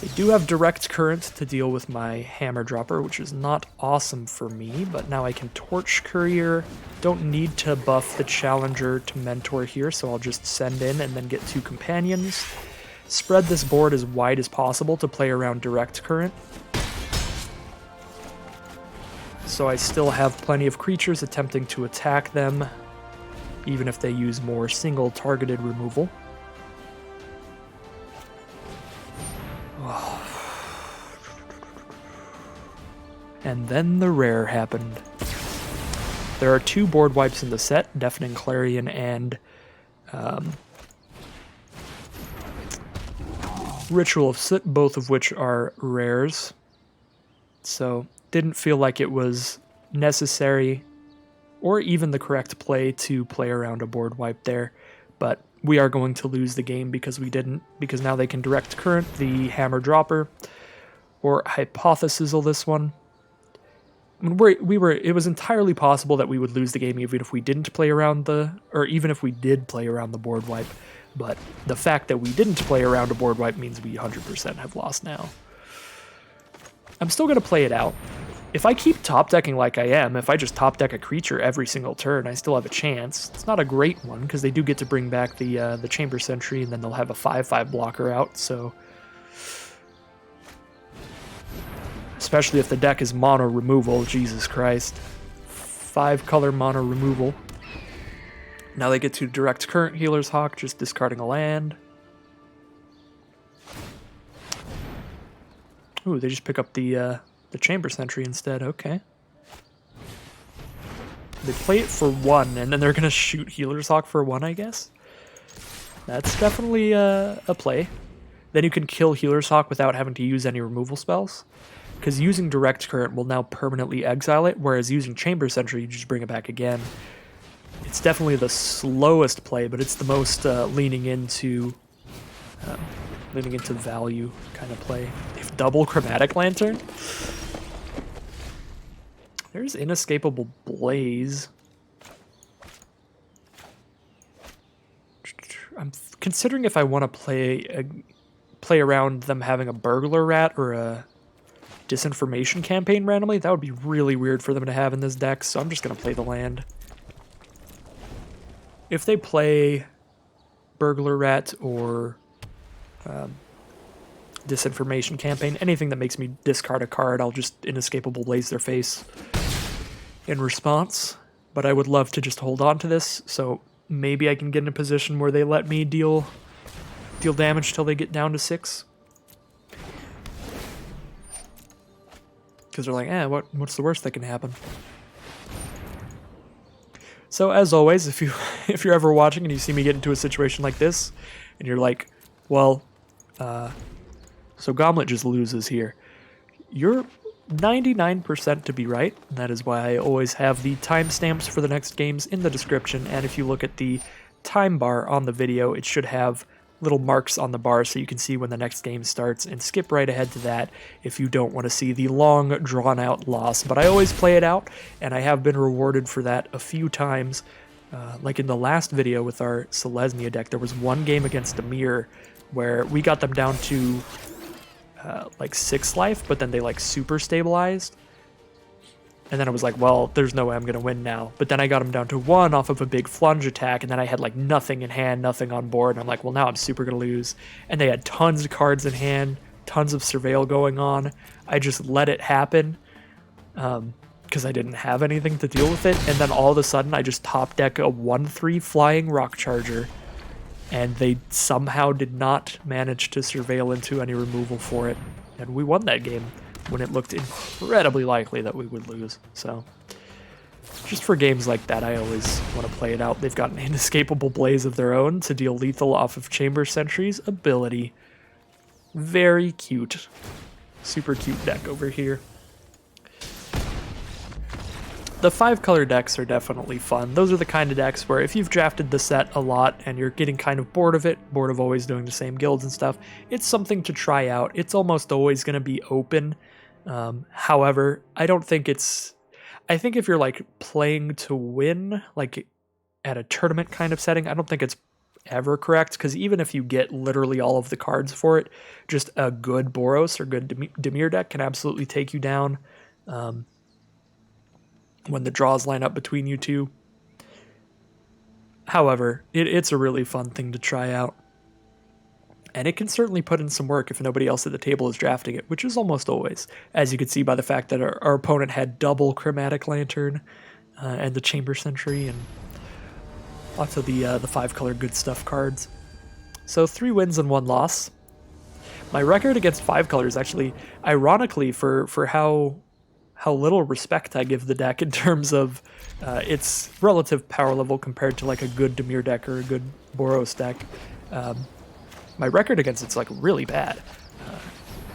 They do have Direct Current to deal with my Hammer Dropper, which is not awesome for me, but now I can Torch Courier. Don't need to buff the Challenger to mentor here, so I'll just send in and then get 2 Companions. Spread this board as wide as possible to play around Direct Current. So I still have plenty of creatures attempting to attack them, even if they use more single targeted removal. And then the rare happened. There are 2 board wipes in the set, Deafening Clarion and Ritual of Soot, both of which are rares. So didn't feel like it was necessary or even the correct play to play around a board wipe there, but we are going to lose the game because we didn't, because now they can Direct Current the Hammer Dropper or Hypothesizzle this one. I mean, it was entirely possible that we would lose the game even if we didn't play around even if we did play around the board wipe, but the fact that we didn't play around a board wipe means we 100% have lost now. I'm still going to play it out. If I keep top decking like I am, if I just top deck a creature every single turn, I still have a chance. It's not a great one, because they do get to bring back the Chamber Sentry, and then they'll have a 5/5 blocker out, so... Especially if the deck is mono removal, Jesus Christ. 5-color mono removal. Now they get to Direct Current Healer's Hawk, just discarding a land. Ooh, they just pick up the Chamber Sentry instead, okay. They play it for 1, and then they're going to shoot Healer's Hawk for 1, I guess? That's definitely a play. Then you can kill Healer's Hawk without having to use any removal spells. Because using Direct Current will now permanently exile it, whereas using Chamber Sentry, you just bring it back again. It's definitely the slowest play, but it's the most leaning into value kind of play. If double Chromatic Lantern? There's Inescapable Blaze. I'm considering if I want to play around them having a Burglar Rat or a Disinformation Campaign randomly. That would be really weird for them to have in this deck, so I'm just going to play the land. If they play Burglar Rat or Disinformation Campaign, anything that makes me discard a card, I'll just Inescapable Blaze their face in response. But I would love to just hold on to this, so maybe I can get in a position where they let me deal damage till they get down to 6. Because they're like, what's the worst that can happen? So as always, if you're ever watching and you see me get into a situation like this, and you're like, well, so Goblet just loses here, you're 99% to be right. And that is why I always have the timestamps for the next games in the description. And if you look at the time bar on the video, it should have little marks on the bar so you can see when the next game starts, and skip right ahead to that if you don't want to see the long drawn-out loss. But I always play it out, and I have been rewarded for that a few times. Like in the last video with our Selesnya deck, there was one game against Amir where we got them down to like 6 life, but then they like super stabilized. And then I was like, well, there's no way I'm going to win now. But then I got him down to 1 off of a big flunge attack, and then I had like nothing in hand, nothing on board, and I'm like, well, now I'm super going to lose. And they had tons of cards in hand, tons of Surveil going on. I just let it happen because I didn't have anything to deal with it. And then all of a sudden, I just top deck a 1/3 flying Rock Charger, and they somehow did not manage to Surveil into any removal for it. And we won that game when it looked incredibly likely that we would lose. So just for games like that, I always want to play it out. They've got an Inescapable Blaze of their own to deal lethal off of Chamber Sentry's ability. Very cute. Super cute deck over here. The 5-color decks are definitely fun. Those are the kind of decks where if you've drafted the set a lot and you're getting kind of bored of it, bored of always doing the same guilds and stuff, it's something to try out. It's almost always going to be open. However, I don't think it's... I think if you're like playing to win, like at a tournament kind of setting, I don't think it's ever correct, because even if you get literally all of the cards for it, just a good Boros or good Dimir deck can absolutely take you down. When the draws line up between you two. However, it's a really fun thing to try out. And it can certainly put in some work if nobody else at the table is drafting it, which is almost always, as you can see by the fact that our opponent had double Chromatic Lantern and the Chamber Sentry and lots of the 5-color good stuff cards. So 3 wins and 1 loss. My record against 5 colors actually, ironically, for how little respect I give the deck in terms of its relative power level compared to like a good Dimir deck or a good Boros deck. My record against it's like really bad.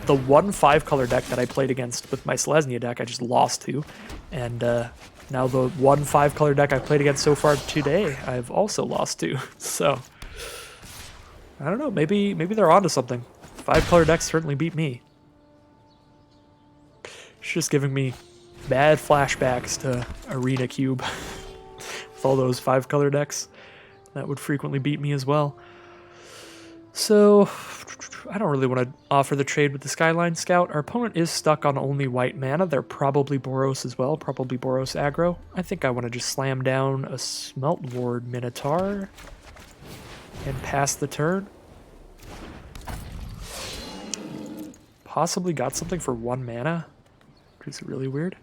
The 1 5-color deck that I played against with my Selesnya deck, I just lost to. And now the 1 5-color deck I've played against so far today, I've also lost to. So, I don't know, maybe they're onto something. 5-color decks certainly beat me. It's just giving me bad flashbacks to Arena Cube with all those 5-color decks. That would frequently beat me as well. So, I don't really want to offer the trade with the Skyline Scout. Our opponent is stuck on only white mana. They're probably Boros as well, probably Boros aggro. I think I want to just slam down a Smelt Ward Minotaur and pass the turn. Possibly got something for 1 mana. Is it really weird?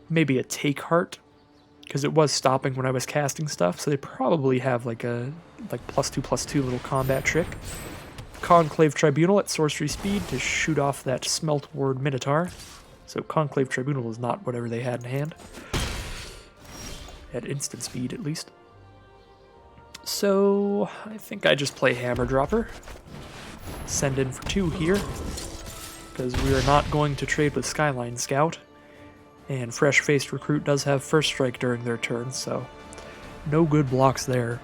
Maybe a Take Heart, because it was stopping when I was casting stuff, so they probably have like a +2/+2 little combat trick. Conclave Tribunal at sorcery speed to shoot off that Smelt Ward Minotaur. So Conclave Tribunal is not whatever they had in hand. At instant speed, at least. So I think I just play Hammer Dropper. Send in for 2 here, because we are not going to trade with Skyline Scout. And Fresh-Faced Recruit does have First Strike during their turn, so no good blocks there.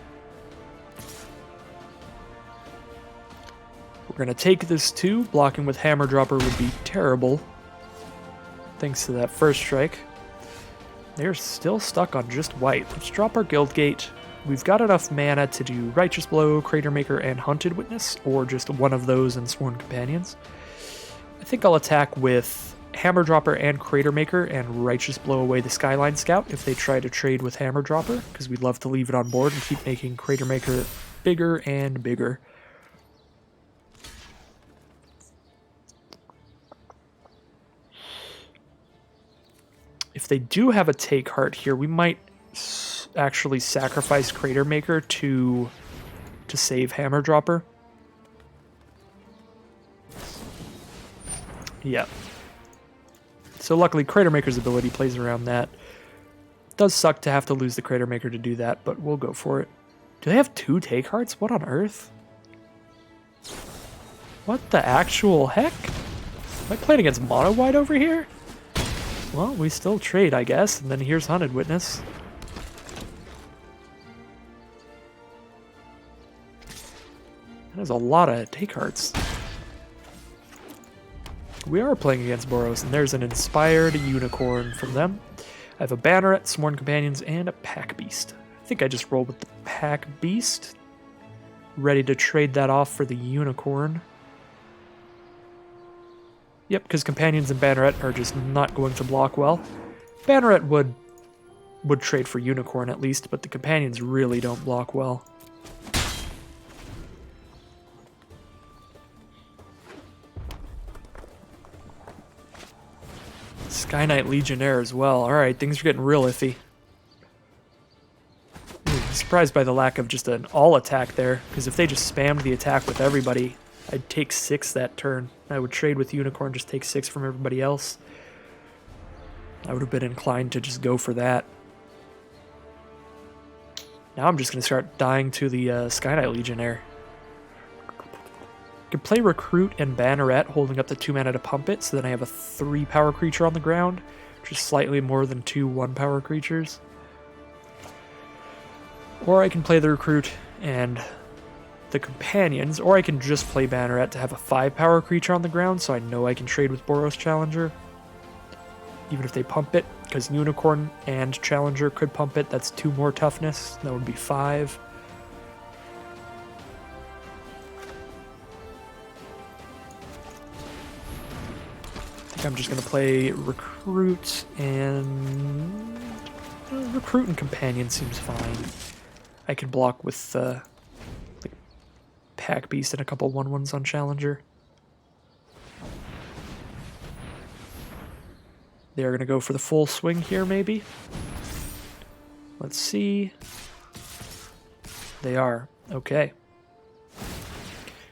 We're going to take this 2. Blocking with Hammer Dropper would be terrible, thanks to that First Strike. They're still stuck on just white. Let's drop our Guild Gate. We've got enough mana to do Righteous Blow, Crater Maker, and Hunted Witness, or just one of those and Sworn Companions. I think I'll attack with Hammer Dropper and Crater Maker and Righteous Blow away the Skyline Scout if they try to trade with Hammer Dropper, because we'd love to leave it on board and keep making Crater Maker bigger and bigger. If they do have a Take Heart here, we might actually sacrifice Crater Maker to save Hammer Dropper. Yeah. So luckily, Crater Maker's ability plays around that. It does suck to have to lose the Crater Maker to do that, but we'll go for it. Do they have 2 Take Hearts? What on earth? What the actual heck? Am I playing against Mono White over here? Well, we still trade, I guess, and then here's Hunted Witness. There's a lot of Take Hearts. We are playing against Boros, and there's an Inspired Unicorn from them. I have a Banneret, Sworn Companions, and a Pack Beast. I think I just rolled with the Pack Beast. Ready to trade that off for the Unicorn. Yep, because Companions and Banneret are just not going to block well. Banneret would trade for Unicorn at least, but the Companions really don't block well. Sky Knight Legionnaire as well. Alright, things are getting real iffy. I'm surprised by the lack of just an all attack there, because if they just spammed the attack with everybody, I'd take 6 that turn. I would trade with Unicorn, just take 6 from everybody else. I would have been inclined to just go for that. Now I'm just going to start dying to the Sky Knight Legionnaire. could play Recruit and Banneret, holding up the 2 mana to pump it, so then I have a 3 power creature on the ground, which is slightly more than 2 1-power creatures. Or I can play the Recruit and the Companions, or I can just play Banneret to have a 5-power creature on the ground, so I know I can trade with Boros Challenger, even if they pump it, because Unicorn and Challenger could pump it. That's 2 more toughness. That would be 5. I'm just going to play Recruit and... Recruit and Companion seems fine. I can block with like Pack Beast and a couple 1/1s on Challenger. They're going to go for the full swing here, maybe. Let's see. They are. Okay.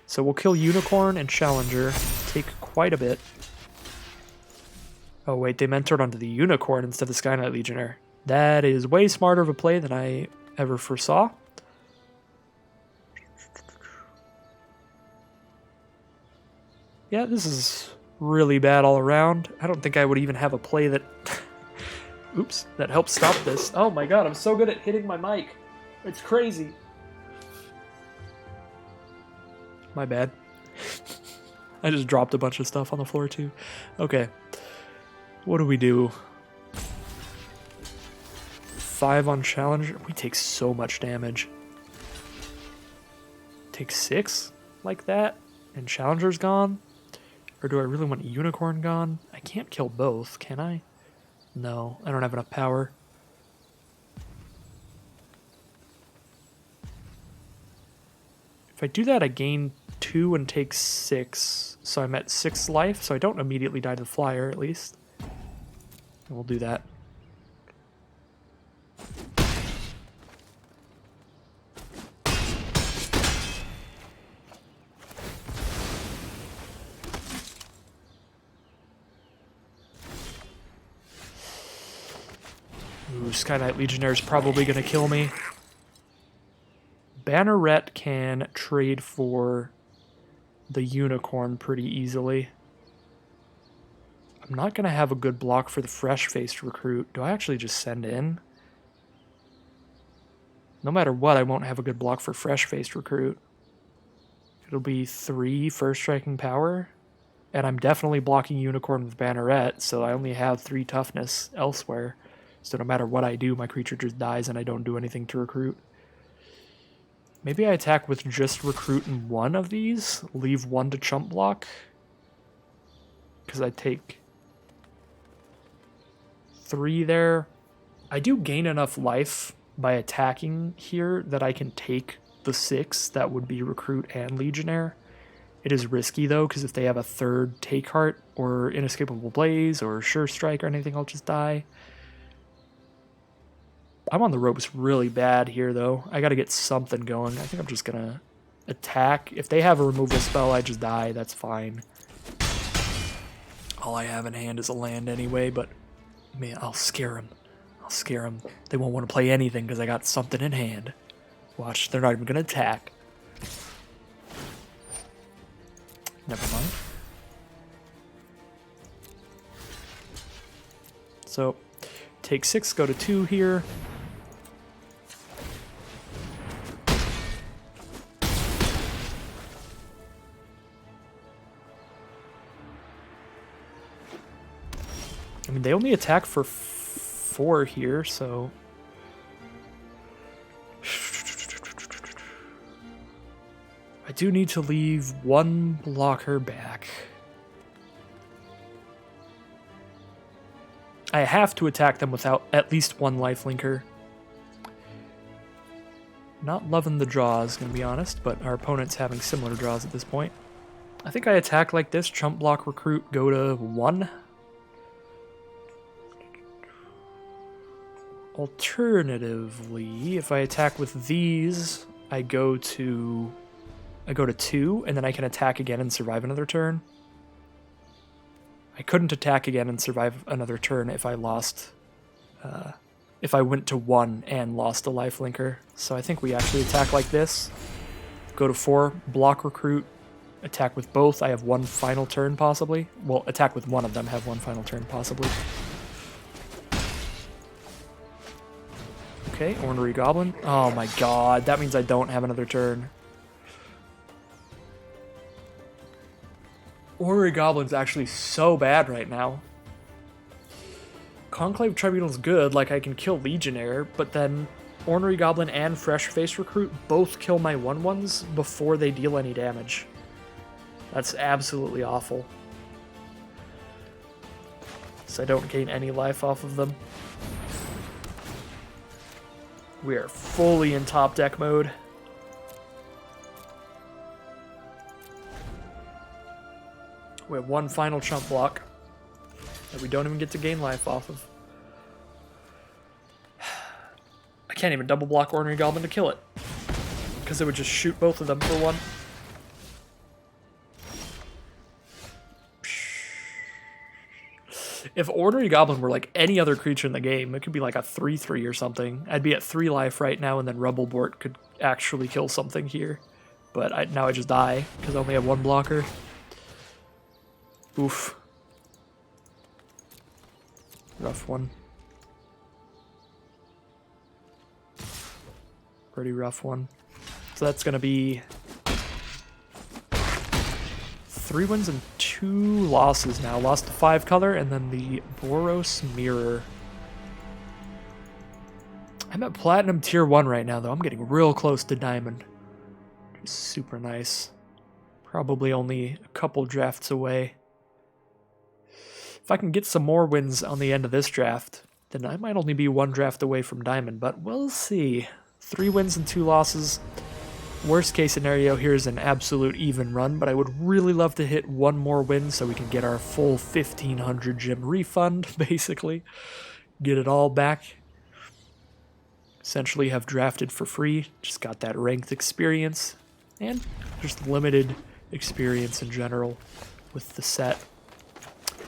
So we'll kill Unicorn and Challenger. Take quite a bit. Oh wait, they mentored onto the Unicorn instead of Sky-Knight Legionnaire. That is way smarter of a play than I ever foresaw. Yeah, this is really bad all around. I don't think I would even have a play that... Oops, that helps stop this. Oh my god, I'm so good at hitting my mic. It's crazy. My bad. I just dropped a bunch of stuff on the floor too. Okay. What do we do? 5 on Challenger. We take so much damage. Take 6 like that, and Challenger's gone? Or do I really want Unicorn gone? I can't kill both, can I? No, I don't have enough power. If I do that, I gain 2 and take 6. So I'm at 6 life, so I don't immediately die to the flyer, at least. And we'll do that. Ooh, Sky-Knight Legionnaire is probably going to kill me. Banneret can trade for the Unicorn pretty easily. I'm not going to have a good block for the Fresh-Faced Recruit. Do I actually just send in? No matter what, I won't have a good block for Fresh-Faced Recruit. It'll be 3 first striking power. And I'm definitely blocking Unicorn with Banneret, so I only have 3 toughness elsewhere. So no matter what I do, my creature just dies and I don't do anything to Recruit. Maybe I attack with just Recruit in one of these, leave 1 to chump block. Because I take 3 there. I do gain enough life by attacking here that I can take the 6 that would be Recruit and Legionnaire. It is risky though, because if they have a 3rd Take Heart or Inescapable Blaze or Sure Strike or anything, I'll just die. I'm on the ropes really bad here though. I gotta get something going. I think I'm just gonna attack. If they have a removal spell, I just die. That's fine. All I have in hand is a land anyway, but man, I'll scare them. I'll scare them. They won't want to play anything because I got something in hand. Watch, they're not even gonna attack. Never mind. So, take 6, go to 2 here. I mean, they only attack for 4 here, so... I do need to leave 1 blocker back. I have to attack them without at least 1 lifelinker. Not loving the draws, gonna be honest, but our opponent's having similar draws at this point. I think I attack like this, chump block Recruit, go to 1. Alternatively, if I attack with these, I go to 2, and then I can attack again and survive another turn. I couldn't attack again and survive another turn if I lost, if I went to 1 and lost a lifelinker. So I think we actually attack like this. Go to 4, block Recruit, attack with both. I have one final turn, possibly. Well, attack with one of them, have one final turn, possibly. Okay, Ornery Goblin. Oh my god, that means I don't have another turn. Ornery Goblin's actually so bad right now. Conclave Tribunal's good, like I can kill Legionnaire, but then Ornery Goblin and Fresh Face Recruit both kill my 1/1s before they deal any damage. That's absolutely awful. So I don't gain any life off of them. We are fully in top deck mode. We have one final chump block that we don't even get to gain life off of. I can't even double block Ornery Goblin to kill it, because it would just shoot both of them for one. If Ornery Goblin were like any other creature in the game, it could be like a 3/3 or something. I'd be at 3 life right now, and then Rebelbort could actually kill something here. But now I just die, because I only have one blocker. Oof. Rough one. Pretty rough one. So that's going to be 3 wins and 2 losses now. Lost to 5 color, and then the Boros Mirror. I'm at Platinum Tier 1 right now, though. I'm getting real close to Diamond. Which is super nice. Probably only a couple drafts away. If I can get some more wins on the end of this draft, then I might only be 1 draft away from Diamond, but we'll see. 3 wins and 2 losses. Worst case scenario here is an absolute even run, but I would really love to hit 1 more win so we can get our full 1,500 gem refund, basically. Get it all back. Essentially have drafted for free, just got that ranked experience, and just limited experience in general with the set.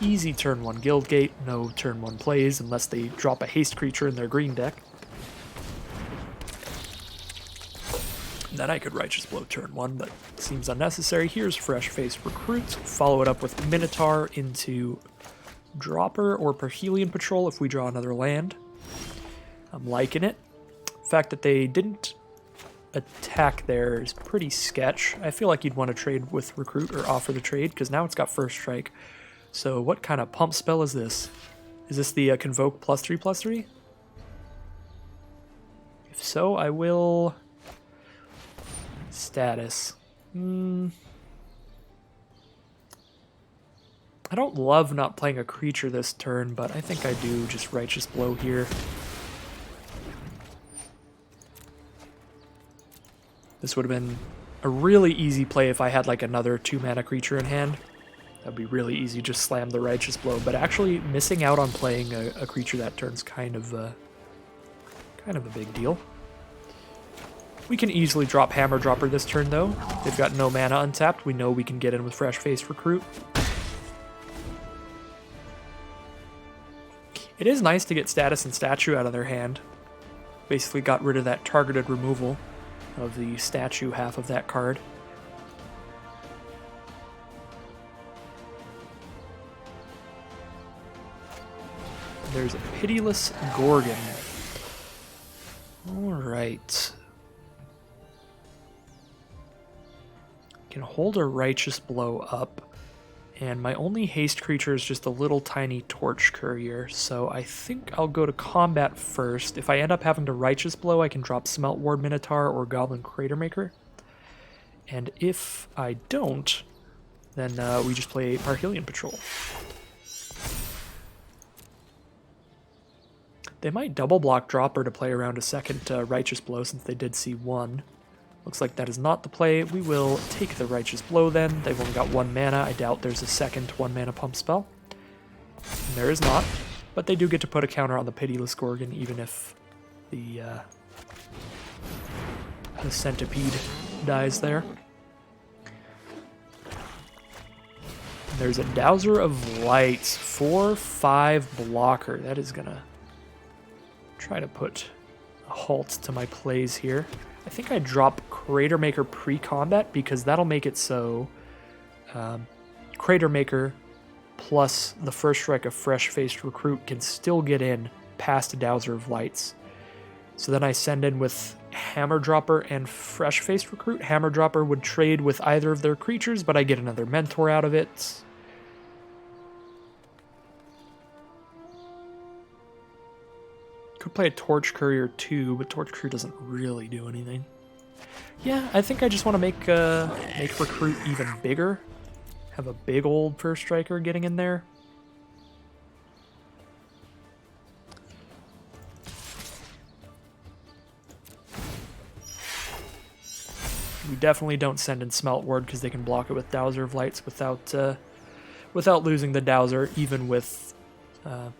Easy turn 1 Guildgate, no turn 1 plays unless they drop a haste creature in their green deck. Then I could Righteous Blow turn 1, but seems unnecessary. Here's Fresh Face Recruit. Follow it up with Minotaur into Dropper or Perhelion Patrol if we draw another land. I'm liking it. The fact that they didn't attack there is pretty sketch. I feel like you'd want to trade with Recruit or offer the trade, because now it's got First Strike. So what kind of pump spell is this? Is this the Convoke +3/+3? If so, I will... Status. I don't love not playing a creature this turn, but I think I do just Righteous Blow here. This would have been a really easy play if I had like another 2-mana creature in hand. That'd be really easy, just slam the Righteous Blow. But actually missing out on playing a creature that turn's kind of a big deal. We can easily drop Hammer Dropper this turn, though. They've got no mana untapped. We know we can get in with Fresh Face Recruit. It is nice to get Status and Statue out of their hand. Basically got rid of that targeted removal of the statue half of that card. There's a Pitiless Gorgon. Alright. Can hold a Righteous Blow up, and my only haste creature is just a little tiny Torch Courier, so I think I'll go to combat first. If I end up having to Righteous Blow, I can drop Smelt Ward Minotaur or Goblin Cratermaker, and if I don't, then we just play Parhelion Patrol. They might double block Dropper to play around a second Righteous Blow since they did see 1. Looks like that is not the play. We will take the Righteous Blow then. They've only got 1 mana. I doubt there's a second 1-mana pump spell. And there is not. But they do get to put a counter on the Pitiless Gorgon, even if the Centipede dies there. And there's a Dowser of Light. 4/5 blocker. That is going to try to put a halt to my plays here. I think I drop Cratermaker pre-combat because that'll make it so Crater Maker plus the first strike of Fresh-Faced Recruit can still get in past Dowser of Lights. So then I send in with Hammer Dropper and Fresh-Faced Recruit. Hammer Dropper would trade with either of their creatures, but I get another Mentor out of it. Could play a Torch Courier too, but Torch Courier doesn't really do anything. Yeah, I think I just want to make Recruit even bigger. Have a big old first striker getting in there. We definitely don't send in Smelt Ward because they can block it with Dowser of Lights without losing the Dowser, even with the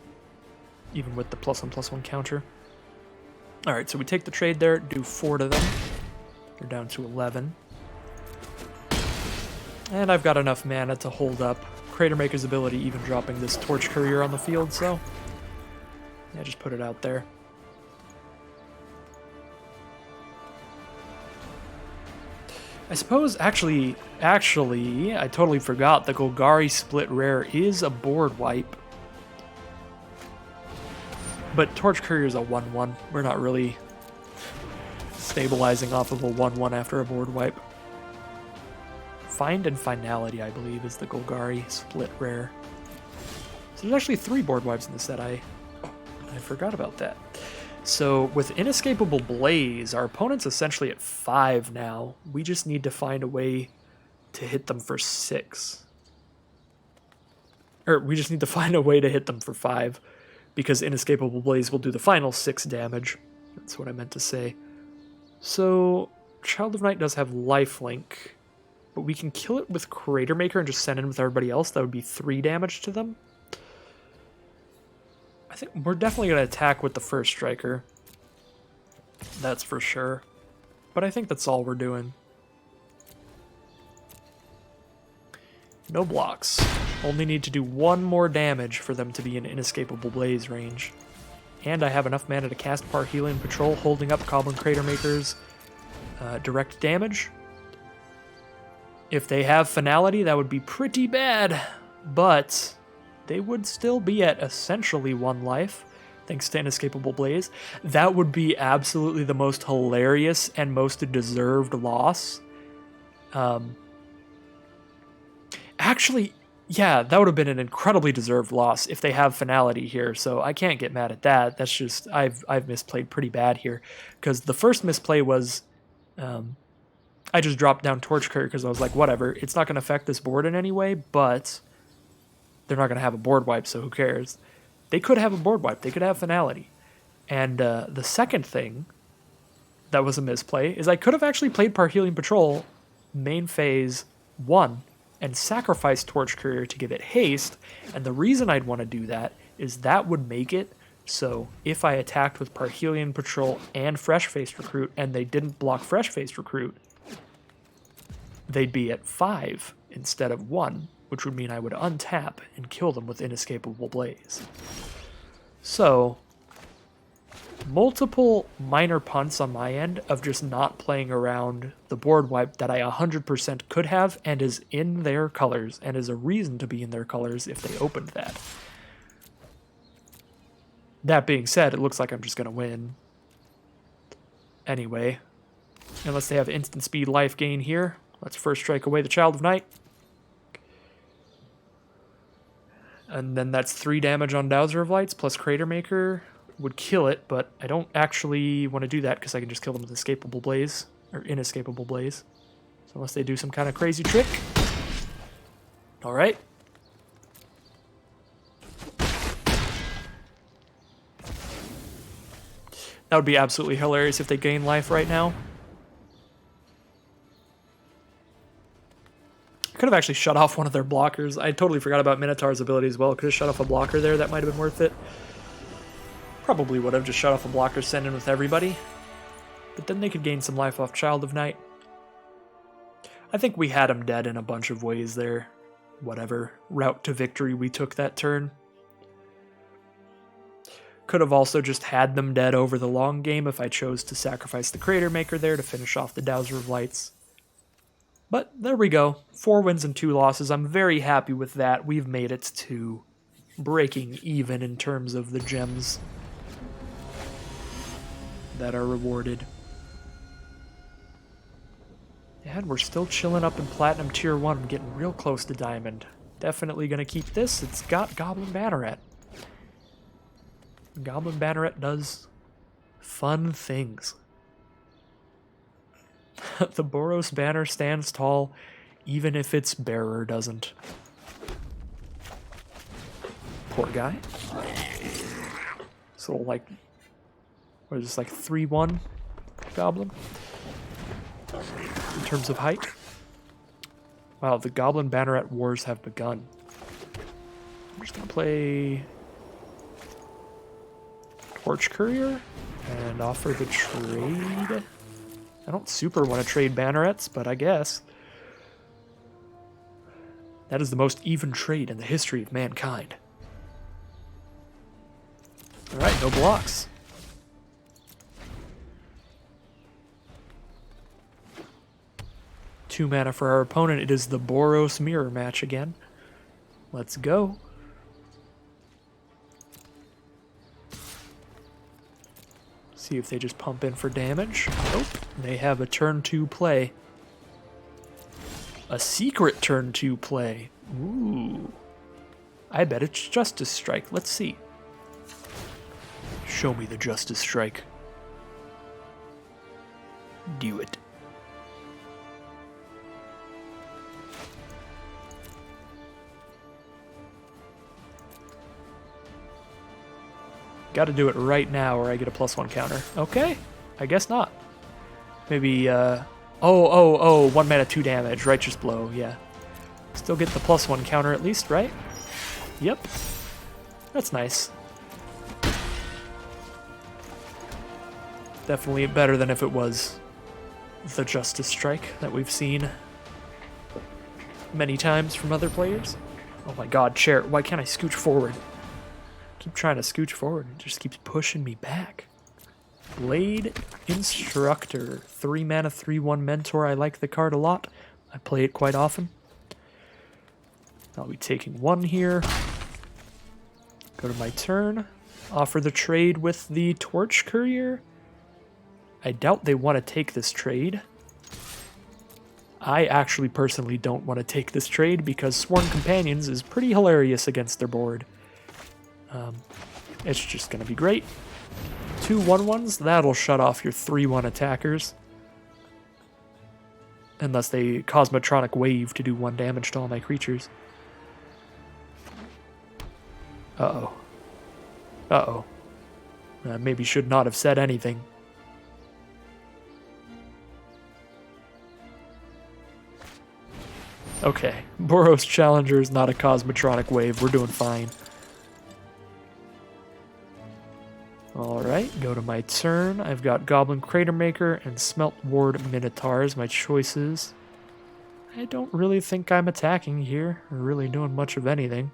+1/+1 counter. All right, so we take the trade there, do 4 to them. They're down to 11. And I've got enough mana to hold up Crater Maker's ability, even dropping this Torch Courier on the field, so yeah, just put it out there. I suppose, actually, I totally forgot the Golgari Split Rare is a board wipe. But Torch Courier is a 1/1. We're not really stabilizing off of a 1/1 after a board wipe. Find and Finality, I believe, is the Golgari Split Rare. So there's actually 3 board wipes in the set. I forgot about that. So with Inescapable Blaze, our opponent's essentially at 5 now. We just need to find a way to hit them for 6. Or we just need to find a way to hit them for 5, because Inescapable Blaze will do the final 6 damage. That's what I meant to say. So Child of Night does have lifelink, but we can kill it with Crater Maker and just send in with everybody else. That would be 3 damage to them. I think we're definitely going to attack with the first striker. That's for sure. But I think that's all we're doing. No blocks. Only need to do 1 more damage for them to be in Inescapable Blaze range. And I have enough mana to cast Parhelion Patrol, holding up Goblin Crater Maker's direct damage. If they have Finality, that would be pretty bad, but they would still be at essentially 1 life, thanks to Inescapable Blaze. That would be absolutely the most hilarious and most deserved loss. Actually, yeah, that would have been an incredibly deserved loss if they have Finality here, so I can't get mad at that. That's just, I've misplayed pretty bad here, because the first misplay was, I just dropped down Torch Courier because I was like, whatever, it's not going to affect this board in any way, but they're not going to have a board wipe, so who cares? They could have a board wipe. They could have Finality. And the second thing that was a misplay is I could have actually played Parhelion Patrol main phase 1 and sacrificed Torch Courier to give it haste, and the reason I'd want to do that is that would make it so if I attacked with Parhelion Patrol and Fresh-Faced Recruit and they didn't block Fresh-Faced Recruit, they'd be at 5 instead of 1, which would mean I would untap and kill them with Inescapable Blaze. So, multiple minor punts on my end of just not playing around the board wipe that I 100% could have and is in their colors and is a reason to be in their colors if they opened that. That being said, it looks like I'm just going to win. Anyway, unless they have instant speed life gain here, let's first strike away the Child of Night. And then that's 3 damage on Dowser of Lights, plus Crater Maker would kill it, but I don't actually want to do that because I can just kill them with Inescapable Blaze. So unless they do some kind of crazy trick. Alright. That would be absolutely hilarious if they gain life right now. Could have actually shut off one of their blockers. I totally forgot about Minotaur's ability as well. Could have shut off a blocker there. That might have been worth it. Probably would have just shut off a blocker, send in with everybody. But then they could gain some life off Child of Night. I think we had him dead in a bunch of ways there. Whatever route to victory we took that turn. Could have also just had them dead over the long game if I chose to sacrifice the Crater Maker there to finish off the Dowser of Lights. But there we go. 4 wins and 2 losses. I'm very happy with that. We've made it to breaking even in terms of the gems that are rewarded. And we're still chilling up in Platinum Tier 1. I'm getting real close to Diamond. Definitely going to keep this. It's got Goblin Banneret. Goblin Banneret does fun things. The Boros banner stands tall, even if its bearer doesn't. Poor guy. So like, what is this, like 3-1 Goblin? In terms of height. Wow, the Goblin Banneret wars have begun. I'm just gonna play Torch Courier and offer the trade. I don't super want to trade bannerets, but I guess. That is the most even trade in the history of mankind. Alright, no blocks. Two mana for our opponent. It is the Boros mirror match again. Let's go. See if they just pump in for damage. Nope. They have a turn 2 play. A secret turn 2 play. Ooh. I bet it's Justice Strike. Let's see. Show me the Justice Strike. Do it. Gotta do it right now or I get a +1 counter. Okay, I guess not. Maybe, 1 mana 2 damage, Righteous Blow, yeah. Still get the +1 counter at least, right? Yep. That's nice. Definitely better than if it was the Justice Strike that we've seen many times from other players. Oh my god, chair, why can't I scooch forward? Keep trying to scooch forward. It just keeps pushing me back. Blade Instructor. 3 mana, 3/1 Mentor. I like the card a lot. I play it quite often. I'll be taking 1 here. Go to my turn. Offer the trade with the Torch Courier. I doubt they want to take this trade. I actually personally don't want to take this trade because Sworn Companions is pretty hilarious against their board. It's just going to be great. 2 1/1s, that'll shut off your 3/1 attackers. Unless they Cosmotronic Wave to do 1 damage to all my creatures. Uh-oh. Uh-oh. Maybe should not have said anything. Okay, Boros Challenger is not a Cosmotronic Wave. We're doing fine. Alright, go to my turn. I've got Goblin Cratermaker and Smelt Ward Minotaurs, my choices. I don't really think I'm attacking here, or really doing much of anything.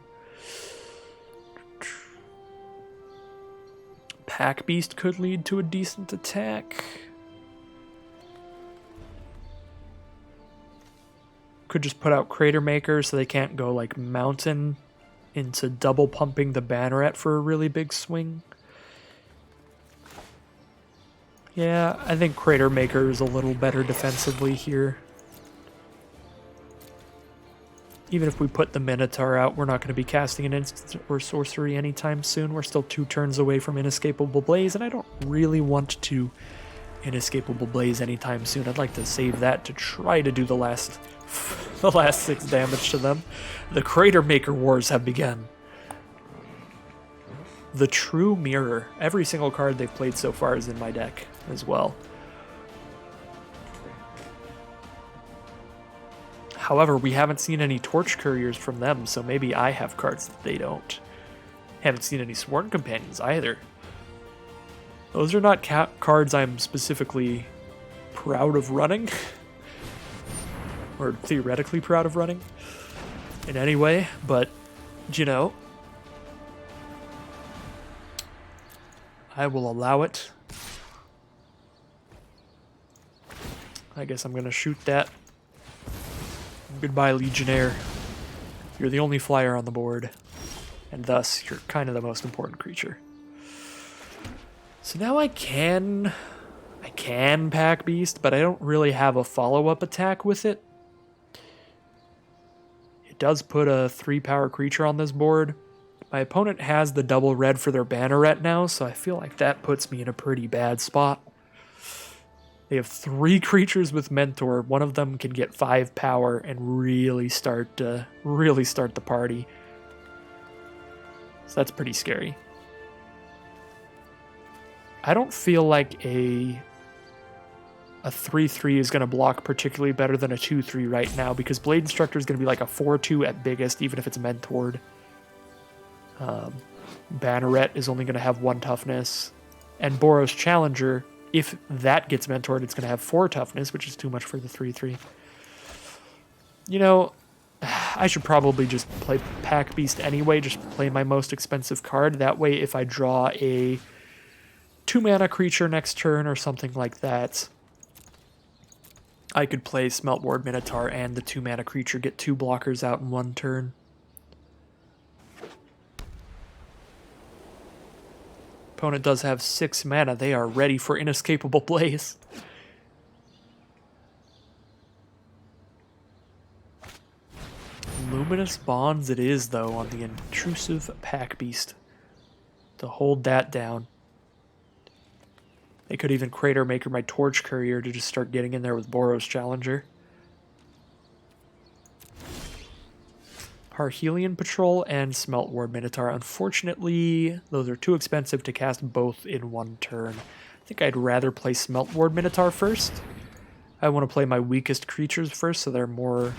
Pack Beast could lead to a decent attack. Could just put out Cratermaker so they can't go like Mountain into double pumping the Banneret for a really big swing. Yeah, I think Cratermaker is a little better defensively here. Even if we put the Minotaur out, we're not going to be casting an instant or sorcery anytime soon. We're still 2 turns away from Inescapable Blaze, and I don't really want to Inescapable Blaze anytime soon. I'd like to save that to try to do the last 6 damage to them. The Cratermaker Wars have begun. The True Mirror. Every single card they've played so far is in my deck as well. However, we haven't seen any Torch Couriers from them, so maybe I have cards that they don't. Haven't seen any Sworn Companions either. Those are not cards I'm specifically proud of running. Or theoretically proud of running. In any way, but, you know, I will allow it. I guess I'm going to shoot that Goodbye, Legionnaire. You're the only flyer on the board, and thus you're kind of the most important creature. So now I can pack Beast, but I don't really have a follow-up attack with it. It does put a 3-power creature on this board. My opponent has the double red for their Banneret now, so I feel like that puts me in a pretty bad spot. They have 3 creatures with Mentor. One of them can get 5 power and really start the party. So that's pretty scary. I don't feel like a 3/3 is going to block particularly better than a 2/3 right now, because Blade Instructor is going to be like a 4/2 at biggest, even if it's mentored. Banneret is only going to have 1 toughness, and Boros Challenger, if that gets mentored, it's going to have 4 toughness, which is too much for the 3/3. You know, I should probably just play Pack Beast anyway, just play my most expensive card. That way, if I draw a 2-mana creature next turn or something like that, I could play Smelt Ward Minotaur and the 2-mana creature, get 2 blockers out in 1 turn. Opponent does have 6 mana. They are ready for Inescapable Blaze. Luminous Bonds it is, though, on the intrusive Pack Beast to hold that down. They could even Crater Maker my Torch Courier to just start getting in there with Boros Challenger. Parhelion Patrol and Smelt Ward Minotaur. Unfortunately, those are too expensive to cast both in 1 turn. I think I'd rather play Smelt Ward Minotaur first. I want to play my weakest creatures first, so they're more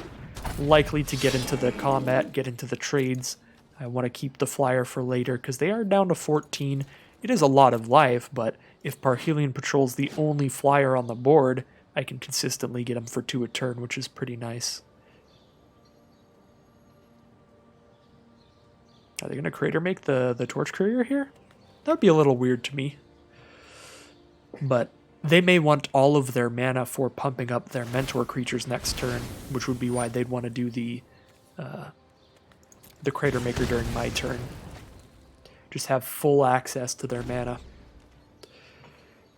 likely to get into the combat, get into the trades. I want to keep the flyer for later, because they are down to 14. It is a lot of life, but if Parhelion Patrol's the only flyer on the board, I can consistently get them for 2 a turn, which is pretty nice. Are they going to Crater make the Torch Courier here? That would be a little weird to me. But they may want all of their mana for pumping up their Mentor creatures next turn, which would be why they'd want to do the Crater Maker during my turn. Just have full access to their mana.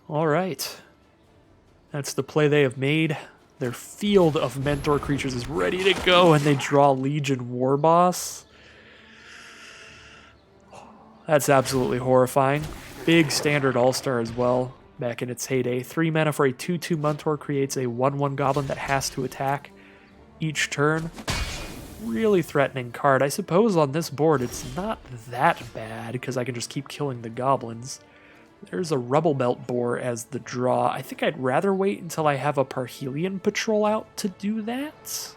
Alright. That's the play they have made. Their field of Mentor creatures is ready to go, and they draw Legion Warboss. That's absolutely horrifying. Big standard all-star as well, back in its heyday. 3 mana for a 2/2 Mentor creates a 1/1 goblin that has to attack each turn. Really threatening card. I suppose on this board it's not that bad, because I can just keep killing the goblins. There's a Rubble Belt Boar as the draw. I think I'd rather wait until I have a Parhelion Patrol out to do that.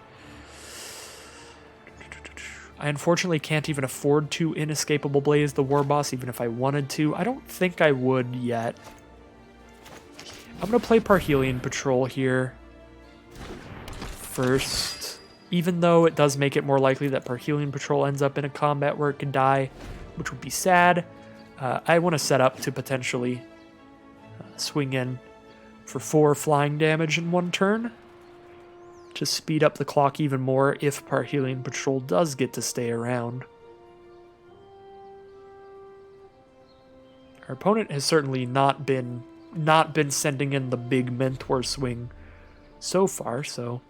I unfortunately can't even afford to Inescapable Blaze the Warboss, even if I wanted to. I don't think I would yet. I'm going to play Parhelion Patrol here first, even though it does make it more likely that Parhelion Patrol ends up in a combat where it can die, which would be sad. I want to set up to potentially swing in for 4 flying damage in 1 turn, to speed up the clock even more if Parhelion Patrol does get to stay around. Our opponent has certainly not been sending in the big Mentor swing so far, so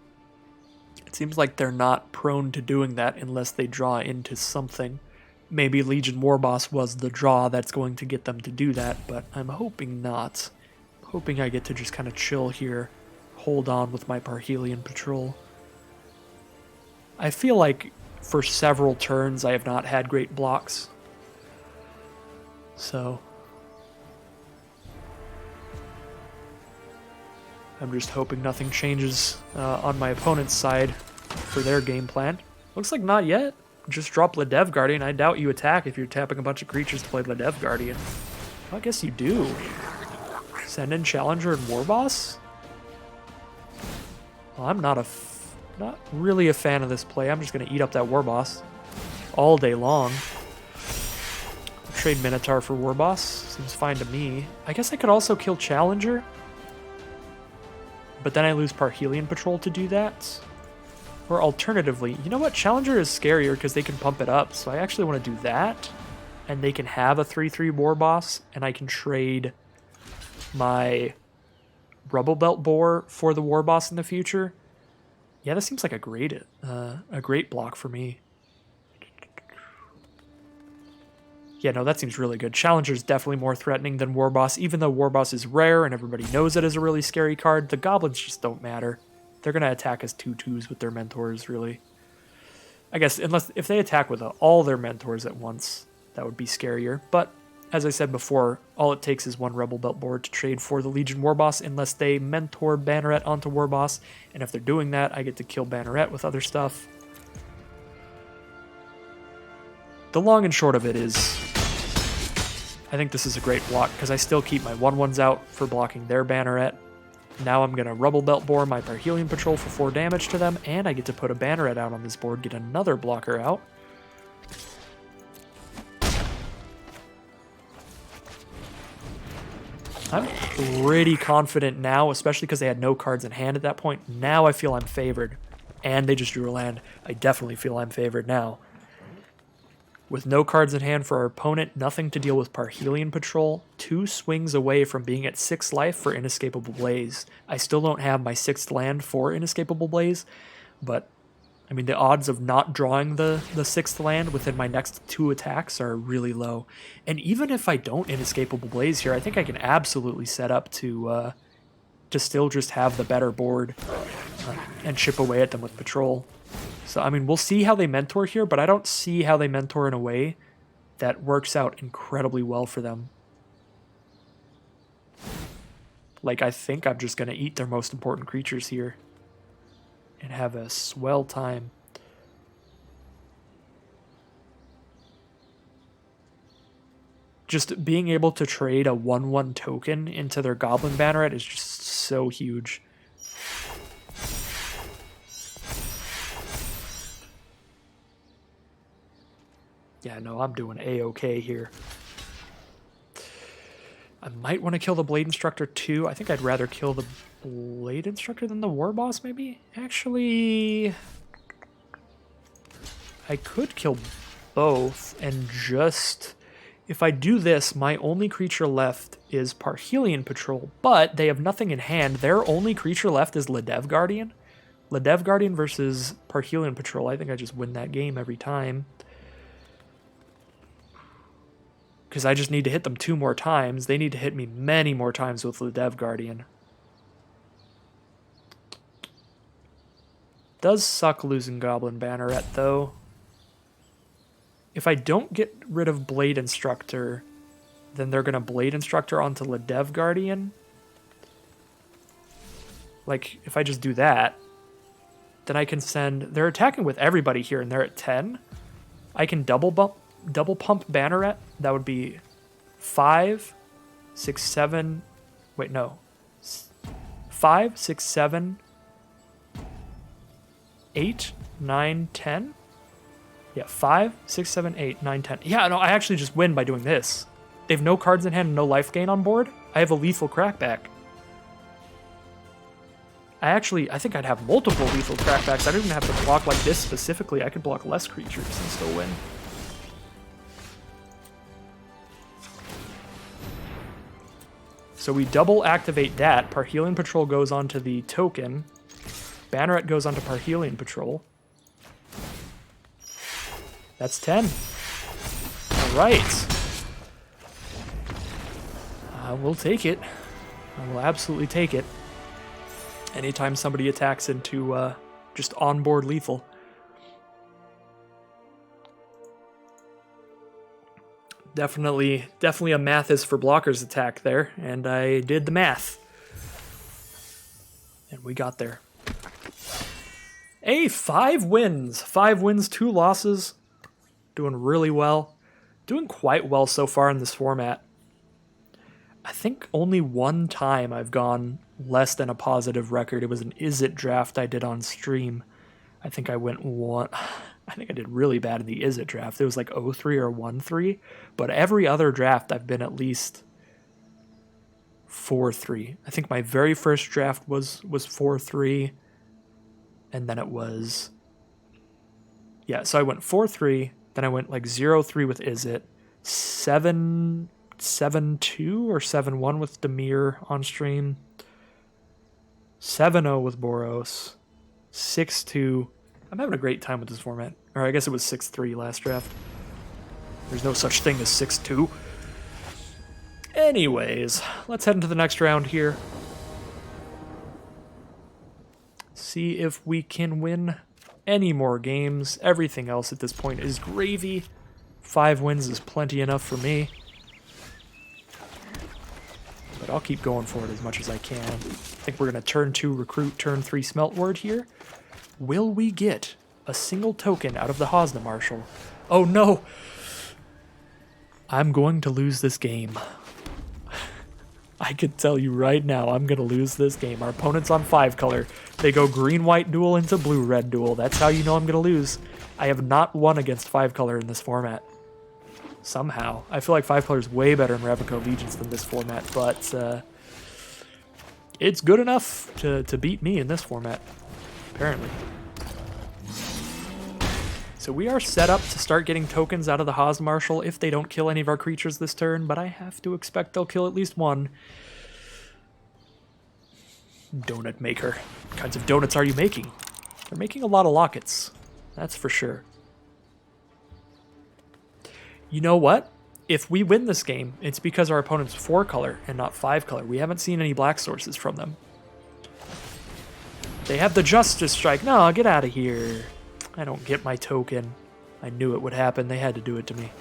it seems like they're not prone to doing that unless they draw into something. Maybe Legion Warboss was the draw that's going to get them to do that, but I'm hoping not. I'm hoping I get to just kind of chill here, hold on with my Parhelion Patrol. I feel like for several turns I have not had great blocks. So I'm just hoping nothing changes on my opponent's side for their game plan. Looks like not yet. Just drop Ladev Guardian. I doubt you attack if you're tapping a bunch of creatures to play Ladev Guardian. Well, I guess you do. Send in Challenger and Warboss? Well, I'm not really a fan of this play. I'm just going to eat up that Warboss all day long. Trade Minotaur for Warboss. Seems fine to me. I guess I could also kill Challenger, but then I lose Parhelion Patrol to do that. Or alternatively, you know what? Challenger is scarier because they can pump it up. So I actually want to do that. And they can have a 3/3 War Boss. And I can trade my Rubble Belt Boar for the War Boss in the future. Yeah, this seems like a great block for me. Yeah, no, that seems really good. Challenger's definitely more threatening than War Boss. Even though War Boss is rare and everybody knows it is a really scary card, the Goblins just don't matter. They're going to attack as 2/2s with their Mentors, really. I guess, unless if they attack with all their Mentors at once, that would be scarier. But, as I said before, all it takes is one Rebel Belt board to trade for the Legion War Boss unless they Mentor Banneret onto War Boss. And if they're doing that, I get to kill Banneret with other stuff. The long and short of it is, I think this is a great block because I still keep my 1/1s out for blocking their Banneret. Now I'm going to Rubble Belt Bore my Parhelion Patrol for 4 damage to them, and I get to put a Banneret out on this board, get another blocker out. I'm pretty confident now, especially because they had no cards in hand at that point. Now I feel I'm favored, and they just drew a land. I definitely feel I'm favored now. With no cards in hand for our opponent, nothing to deal with Parhelion Patrol, 2 swings away from being at 6 life for Inescapable Blaze. I still don't have my 6th land for Inescapable Blaze, but I mean the odds of not drawing the 6th land within my next 2 attacks are really low. And even if I don't Inescapable Blaze here, I think I can absolutely set up to still just have the better board and chip away at them with Patrol. So, I mean, we'll see how they Mentor here, but I don't see how they Mentor in a way that works out incredibly well for them. Like, I think I'm just going to eat their most important creatures here and have a swell time. Just being able to trade a 1/1 token into their Goblin Banneret is just so huge. Yeah, no, I'm doing A-okay here. I might want to kill the Blade Instructor too. I think I'd rather kill the Blade Instructor than the War Boss, maybe? Actually, I could kill both and just... If I do this, my only creature left is Parhelion Patrol, but they have nothing in hand. Their only creature left is Ledev Guardian. Ledev Guardian versus Parhelion Patrol. I think I just win that game every time. Because I just need to hit them 2 more times. They need to hit me many more times with Ledev Guardian. Does suck losing Goblin Banneret, though. If I don't get rid of Blade Instructor, then they're going to Blade Instructor onto Ledev Guardian. Like, if I just do that, then I can send... They're attacking with everybody here, and they're at 10. I can double pump Banneret. That would be 5, 6, 7... Wait, no. 5, 6, 7, 8, 9, 10? Yeah, 5, 6, 7, 8, 9, 10. Yeah, no, I actually just win by doing this. They have no cards in hand and no life gain on board. I have a lethal crackback. I think I'd have multiple lethal crackbacks. I don't even have to block like this specifically. I could block less creatures and still win. So we double activate that. Parhelion Patrol goes onto the token. Banneret goes onto Parhelion Patrol. That's 10. All right. We'll take it. I will absolutely take it. Anytime somebody attacks into just onboard lethal. Definitely a Mathis for blockers attack there, and I did the math. And we got there. 5 wins. 5 wins, 2 losses. Doing really well. Doing quite well so far in this format. I think only one time I've gone less than a positive record. It was an Is It draft I did on stream. I think I went one... I think I did really bad in the Is It draft. It was like 0-3 or 1-3. But every other draft I've been at least 4-3. I think my very first draft was 4-3. And then it was Yeah, so I went 4-3, then I went like 0-3 with Izzet, 7-2 or 7-1 with Demir on stream, 7-0 with Boros, 6-2. I'm having a great time with this format. Or I guess it was 6-3 last draft. There's no such thing as 6-2. Anyways, let's head into the next round here. See if we can win any more games. Everything else at this point is gravy. 5 wins is plenty enough for me. But I'll keep going for it as much as I can. I think we're going to turn 2 recruit, turn 3 smelt ward here. Will we get a single token out of the Hosna Marshal? Oh no! I'm going to lose this game. I can tell you right now, I'm going to lose this game. Our opponent's on 5 color. They go green-white duel into blue-red duel. That's how you know I'm going to lose. I have not won against 5 color in this format. Somehow. I feel like 5 color is way better in Ravnica Allegiance than this format, but it's good enough to beat me in this format, apparently. So we are set up to start getting tokens out of the Haas Marshal if they don't kill any of our creatures this turn, but I have to expect they'll kill at least one. Donut maker. What kinds of donuts are you making? They're making a lot of lockets. That's for sure. You know what? If we win this game, it's because our opponent's 4 color and not 5 color. We haven't seen any black sources from them. They have the Justice Strike. No, get out of here. I don't get my token. I knew it would happen. They had to do it to me.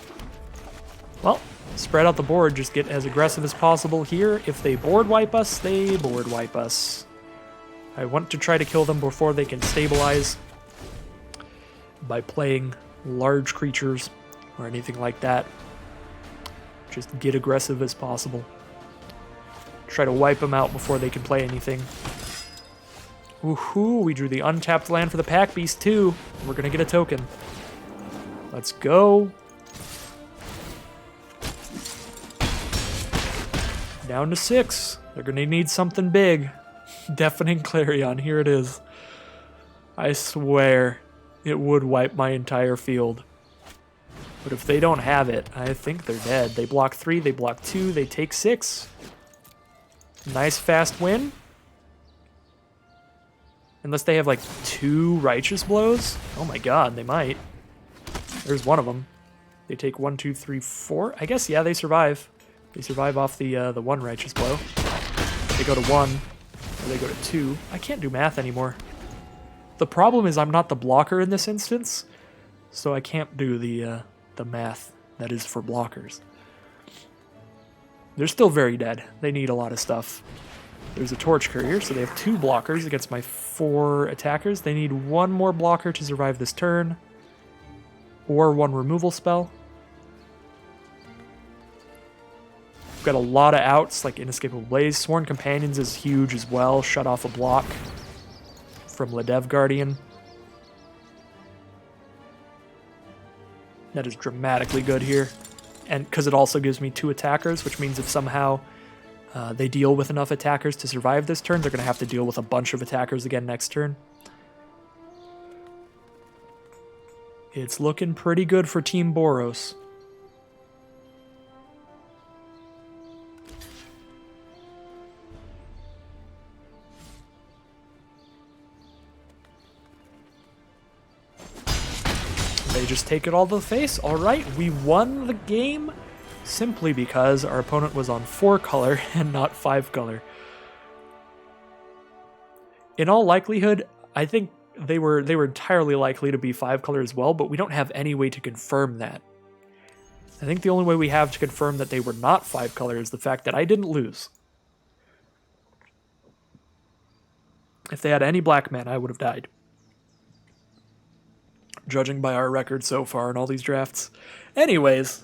Well, spread out the board. Just get as aggressive as possible here. If they board wipe us, they board wipe us. I want to try to kill them before they can stabilize by playing large creatures or anything like that. Just get aggressive as possible. Try to wipe them out before they can play anything. Woohoo, we drew the untapped land for the Pack Beast too. We're gonna get a token. Let's go. Down to 6. They're gonna need something big. Deafening Clarion, here it is. I swear it would wipe my entire field. But if they don't have it, I think they're dead. They block 3, they block 2, they take 6. Nice fast win. Unless they have like 2 Righteous Blows. Oh my god, they might. There's one of them. They take 1, 2, 3, 4. I guess, yeah, they survive. They survive off the 1 Righteous Blow. They go to 1, or they go to 2. I can't do math anymore. The problem is I'm not the blocker in this instance, so I can't do the math that is for blockers. They're still very dead. They need a lot of stuff. There's a Torch Courier, so they have 2 blockers against my 4 attackers. They need 1 more blocker to survive this turn, or 1 removal spell. We've got a lot of outs, like Inescapable Blaze. Sworn Companions is huge as well. Shut off a block from Ladev Guardian. That is dramatically good here. And because it also gives me 2 attackers, which means if somehow they deal with enough attackers to survive this turn, they're going to have to deal with a bunch of attackers again next turn. It's looking pretty good for Team Boros. They just take it all to the face. All right, we won the game simply because our opponent was on 4 color and not 5 color. In all likelihood, I think they were entirely likely to be 5 color as well, but we don't have any way to confirm that. I think the only way we have to confirm that they were not 5 color is the fact that I didn't lose. If they had any black men, I would have died. Judging by our record so far in all these drafts. Anyways,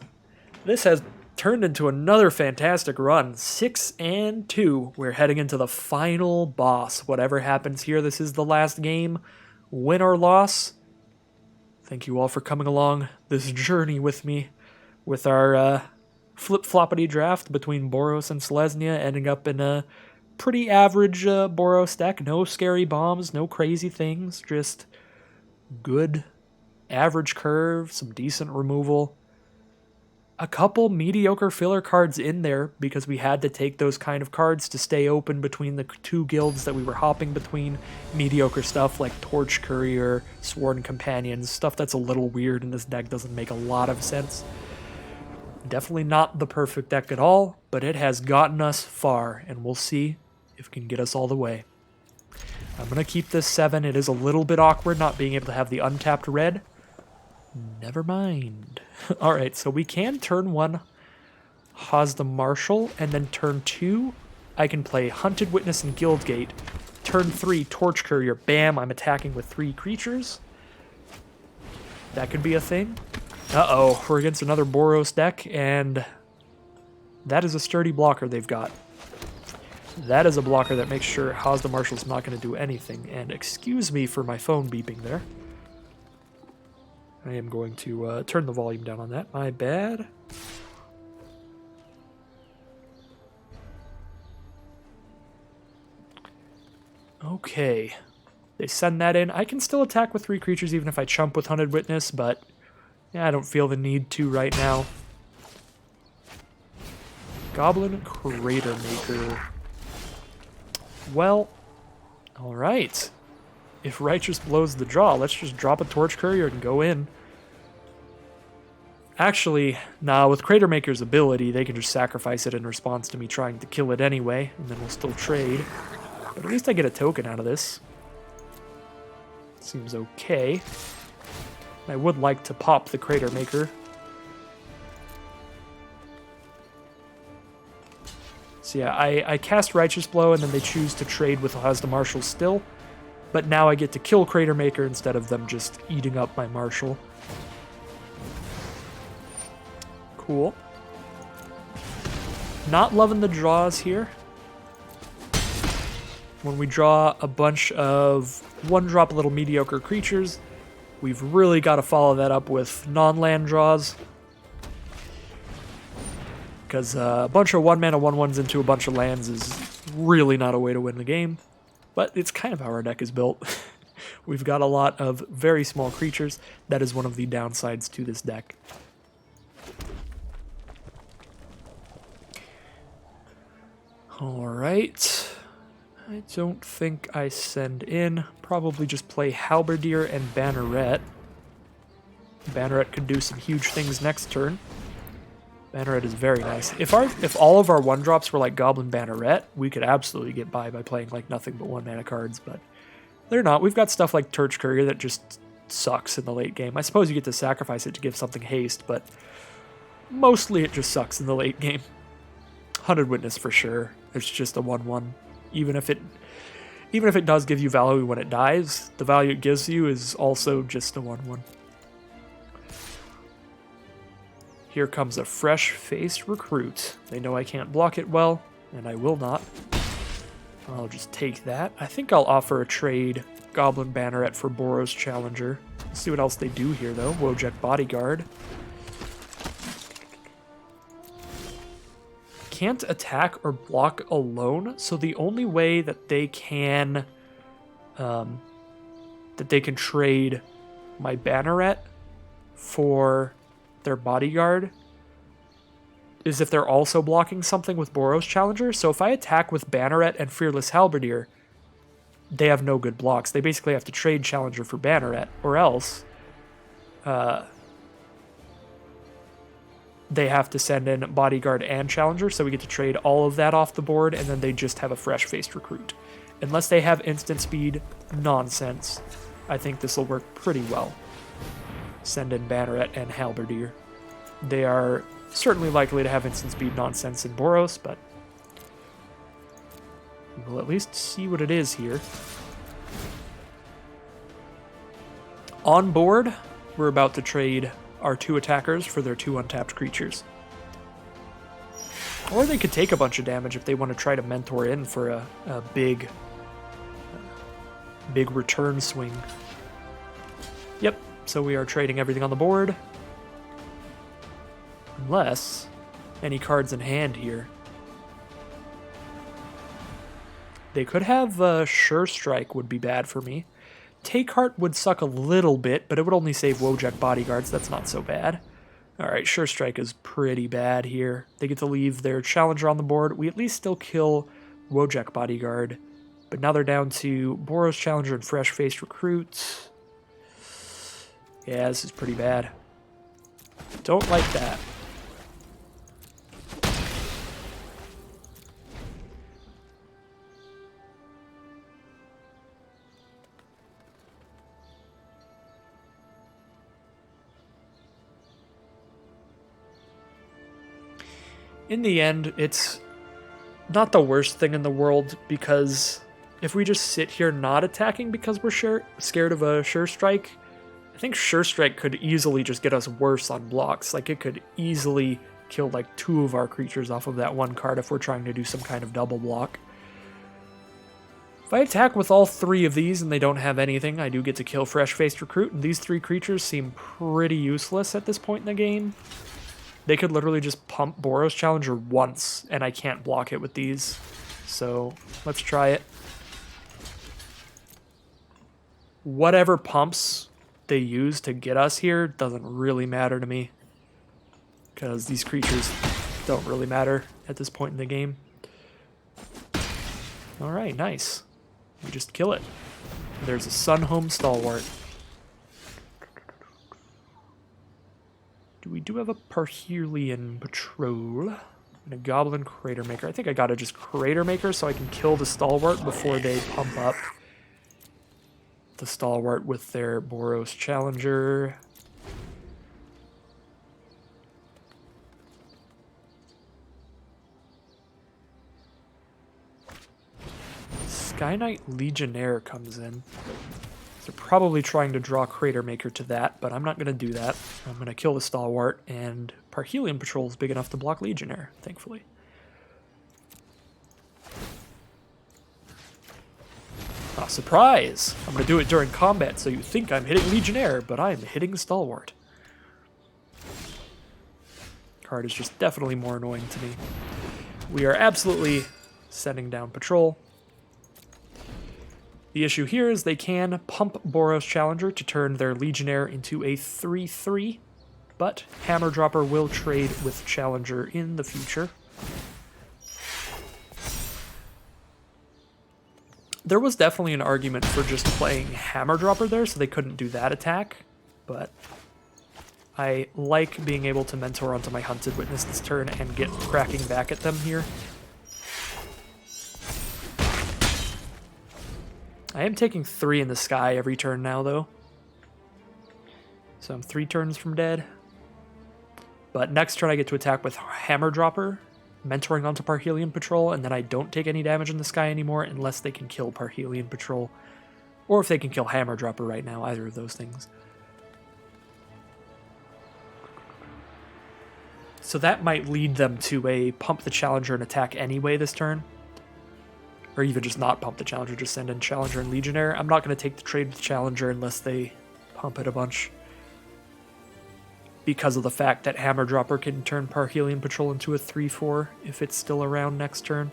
this has turned into another fantastic run. 6-2. We're heading into the final boss. Whatever happens here, this is the last game. Win or loss. Thank you all for coming along this journey with me with our flip-floppity draft between Boros and Selesnya, ending up in a pretty average Boros deck. No scary bombs, no crazy things, just good average curve, some decent removal. A couple mediocre filler cards in there because we had to take those kind of cards to stay open between the two guilds that we were hopping between. Mediocre stuff like Torch Courier, Sworn Companions, stuff that's a little weird in this deck, doesn't make a lot of sense. Definitely not the perfect deck at all, but it has gotten us far, and we'll see if it can get us all the way. I'm going to keep this 7. It is a little bit awkward not being able to have the untapped red. Never mind. Alright, so we can turn 1 Hazda Marshal, and then turn 2 I can play Hunted Witness and Guildgate. Turn 3 Torch Courier. Bam, I'm attacking with 3 creatures. That could be a thing. Uh-oh, we're against another Boros deck, and that is a sturdy blocker they've got. That is a blocker that makes sure Hazda Marshal's not going to do anything. And excuse me for my phone beeping there. I am going to turn the volume down on that. My bad. Okay. They send that in. I can still attack with 3 creatures even if I chump with Hunted Witness, but yeah, I don't feel the need to right now. Goblin Crater Maker. Well, alright. If Righteous blows the draw, let's just drop a Torch Courier and go in. Actually, nah, with Crater Maker's ability, they can just sacrifice it in response to me trying to kill it anyway, and then we'll still trade. But at least I get a token out of this. Seems okay. I would like to pop the Crater Maker. So yeah, I cast Righteous Blow, and then they choose to trade with Hazda Marshal still. But now I get to kill Crater Maker instead of them just eating up my Marshal. Cool. Not loving the draws here. When we draw a bunch of 1-drop little mediocre creatures, we've really got to follow that up with non-land draws. Because a bunch of 1-mana 1/1s into a bunch of lands is really not a way to win the game. But it's kind of how our deck is built. We've got a lot of very small creatures. That is one of the downsides to this deck. Alright. I don't think I send in. Probably just play Halberdier and Banneret. Banneret could do some huge things next turn. Banneret is very nice. If all of our 1-drops were like Goblin Banneret, we could absolutely get by playing like nothing but 1-mana cards, but they're not. We've got stuff like Torch Courier that just sucks in the late game. I suppose you get to sacrifice it to give something haste, but mostly it just sucks in the late game. Hunted Witness for sure. It's just a 1/1. Even if it does give you value when it dies, the value it gives you is also just a 1/1. Here comes a fresh-faced recruit. They know I can't block it well, and I will not. I'll just take that. I think I'll offer a trade Goblin Banneret for Boros Challenger. Let's see what else they do here, though. Wojek Bodyguard. Can't attack or block alone, so the only way that they can trade my Banneret for their Bodyguard is if they're also blocking something with Boros Challenger. So if I attack with Banneret and Fearless Halberdier, they have no good blocks. They basically have to trade Challenger for Banneret, or else they have to send in Bodyguard and Challenger, so we get to trade all of that off the board, and then they just have a fresh-faced recruit. Unless they have instant speed nonsense, I think this will work pretty well. Send in Banneret and Halberdier. They are certainly likely to have instant speed nonsense in Boros, but we'll at least see what it is here. On board, we're about to trade our 2 attackers for their 2 untapped creatures. Or they could take a bunch of damage if they want to try to mentor in for a big return swing. Yep, so we are trading everything on the board. Unless any cards in hand here. They could have Sure Strike would be bad for me. Take Heart would suck a little bit, but it would only save Wojak bodyguards. That's not so bad. Alright, Sure Strike is pretty bad here. They get to leave their challenger on the board. We at least still kill Wojak bodyguard. But now they're down to Boros challenger and fresh-faced recruit. Yeah, this is pretty bad. Don't like that. In the end, it's not the worst thing in the world, because if we just sit here not attacking because we're scared of a Sure Strike, I think Sure Strike could easily just get us worse on blocks. Like, it could easily kill like 2 of our creatures off of that one card if we're trying to do some kind of double block. If I attack with all 3 of these and they don't have anything, I do get to kill Fresh-Faced Recruit, and these 3 creatures seem pretty useless at this point in the game. They could literally just pump Boros Challenger once, and I can't block it with these. So, let's try it. Whatever pumps they use to get us here doesn't really matter to me, because these creatures don't really matter at this point in the game. Alright, nice. We just kill it. There's a Sunhome Stalwart. We do have a Parhelion Patrol and a Goblin Crater Maker. I think I gotta just Crater Maker so I can kill the Stalwart before they pump up the Stalwart with their Boros Challenger. Sky Knight Legionnaire comes in. They're probably trying to draw Crater Maker to that, but I'm not going to do that. I'm going to kill the Stalwart, and Parhelion Patrol is big enough to block Legionnaire, thankfully. Ah, surprise! I'm going to do it during combat, so you think I'm hitting Legionnaire, but I'm hitting Stalwart. Card is just definitely more annoying to me. We are absolutely sending down Patrol. The issue here is they can pump Boros Challenger to turn their Legionnaire into a 3/3, but Hammer Dropper will trade with Challenger in the future. There was definitely an argument for just playing Hammer Dropper there so they couldn't do that attack, but I like being able to mentor onto my Hunted Witness this turn and get cracking back at them here. I am taking 3 in the sky every turn now, though. So I'm 3 turns from dead. But next turn I get to attack with Hammer Dropper, mentoring onto Parhelion Patrol, and then I don't take any damage in the sky anymore unless they can kill Parhelion Patrol. Or if they can kill Hammer Dropper right now, either of those things. So that might lead them to a pump the Challenger and attack anyway this turn. Or even just not pump the Challenger, just send in Challenger and Legionnaire. I'm not going to take the trade with Challenger unless they pump it a bunch, because of the fact that Hammer Dropper can turn Parhelion Patrol into a 3/4 if it's still around next turn.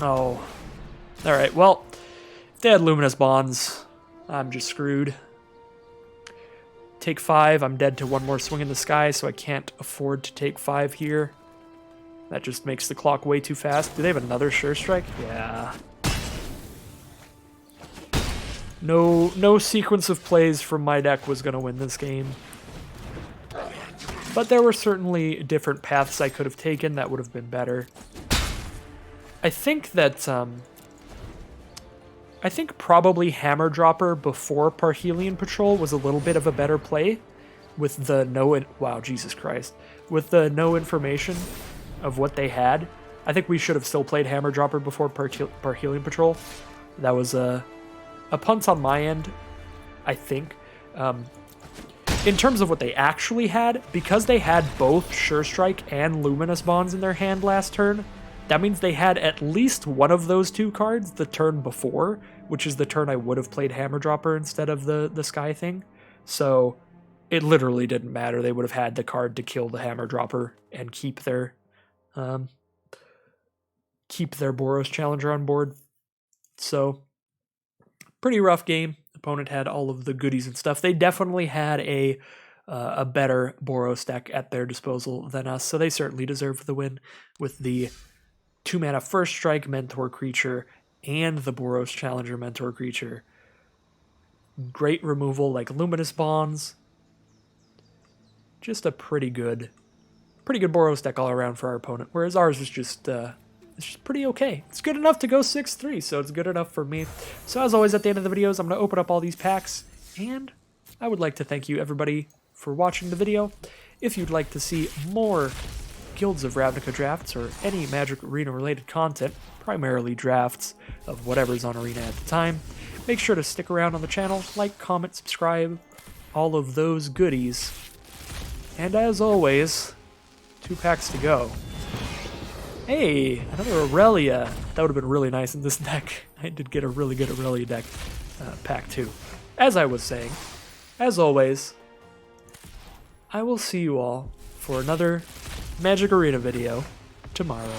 Oh. Alright, well, if they had Luminous Bonds, I'm just screwed. Take 5, I'm dead to 1 more swing in the sky, so I can't afford to take 5 here. That just makes the clock way too fast. Do they have another Sure Strike? Yeah. No sequence of plays from my deck was going to win this game. But there were certainly different paths I could have taken that would have been better. I think that, I think probably Hammer Dropper before Parhelion Patrol was a little bit of a better play, with the wow, Jesus Christ. With the no information of what they had. I think we should have still played Hammer Dropper before Parhelion Patrol. That was a punt on my end, I think. In terms of what they actually had, because they had both Sure Strike and Luminous Bonds in their hand last turn, that means they had at least one of those 2 cards the turn before, which is the turn I would have played Hammer Dropper instead of the Sky thing. So it literally didn't matter. They would have had the card to kill the Hammer Dropper and keep their keep their Boros Challenger on board. So, pretty rough game. Opponent had all of the goodies and stuff. They definitely had a better Boros deck at their disposal than us, so they certainly deserve the win with the 2-mana First Strike Mentor creature and the Boros Challenger Mentor creature. Great removal like Luminous Bonds. Just a pretty good Boros deck all around for our opponent, whereas ours is just it's just pretty okay. It's good enough to go 6-3, so it's good enough for me. So as always, at the end of the videos, I'm going to open up all these packs, and I would like to thank you, everybody, for watching the video. If you'd like to see more Guilds of Ravnica drafts or any Magic Arena related content, primarily drafts of whatever's on Arena at the time, make sure to stick around on the channel, like, comment, subscribe, all of those goodies. And as always, 2 packs to go. Hey, another Aurelia. That would have been really nice in this deck. I did get a really good Aurelia deck pack too. As I was saying, as always, I will see you all for another Magic Arena video tomorrow.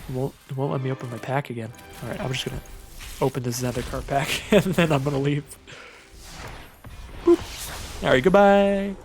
It won't let me open my pack again. Alright, I'm just gonna open this Zendikar pack and then I'm gonna leave. Boop. Alright, goodbye.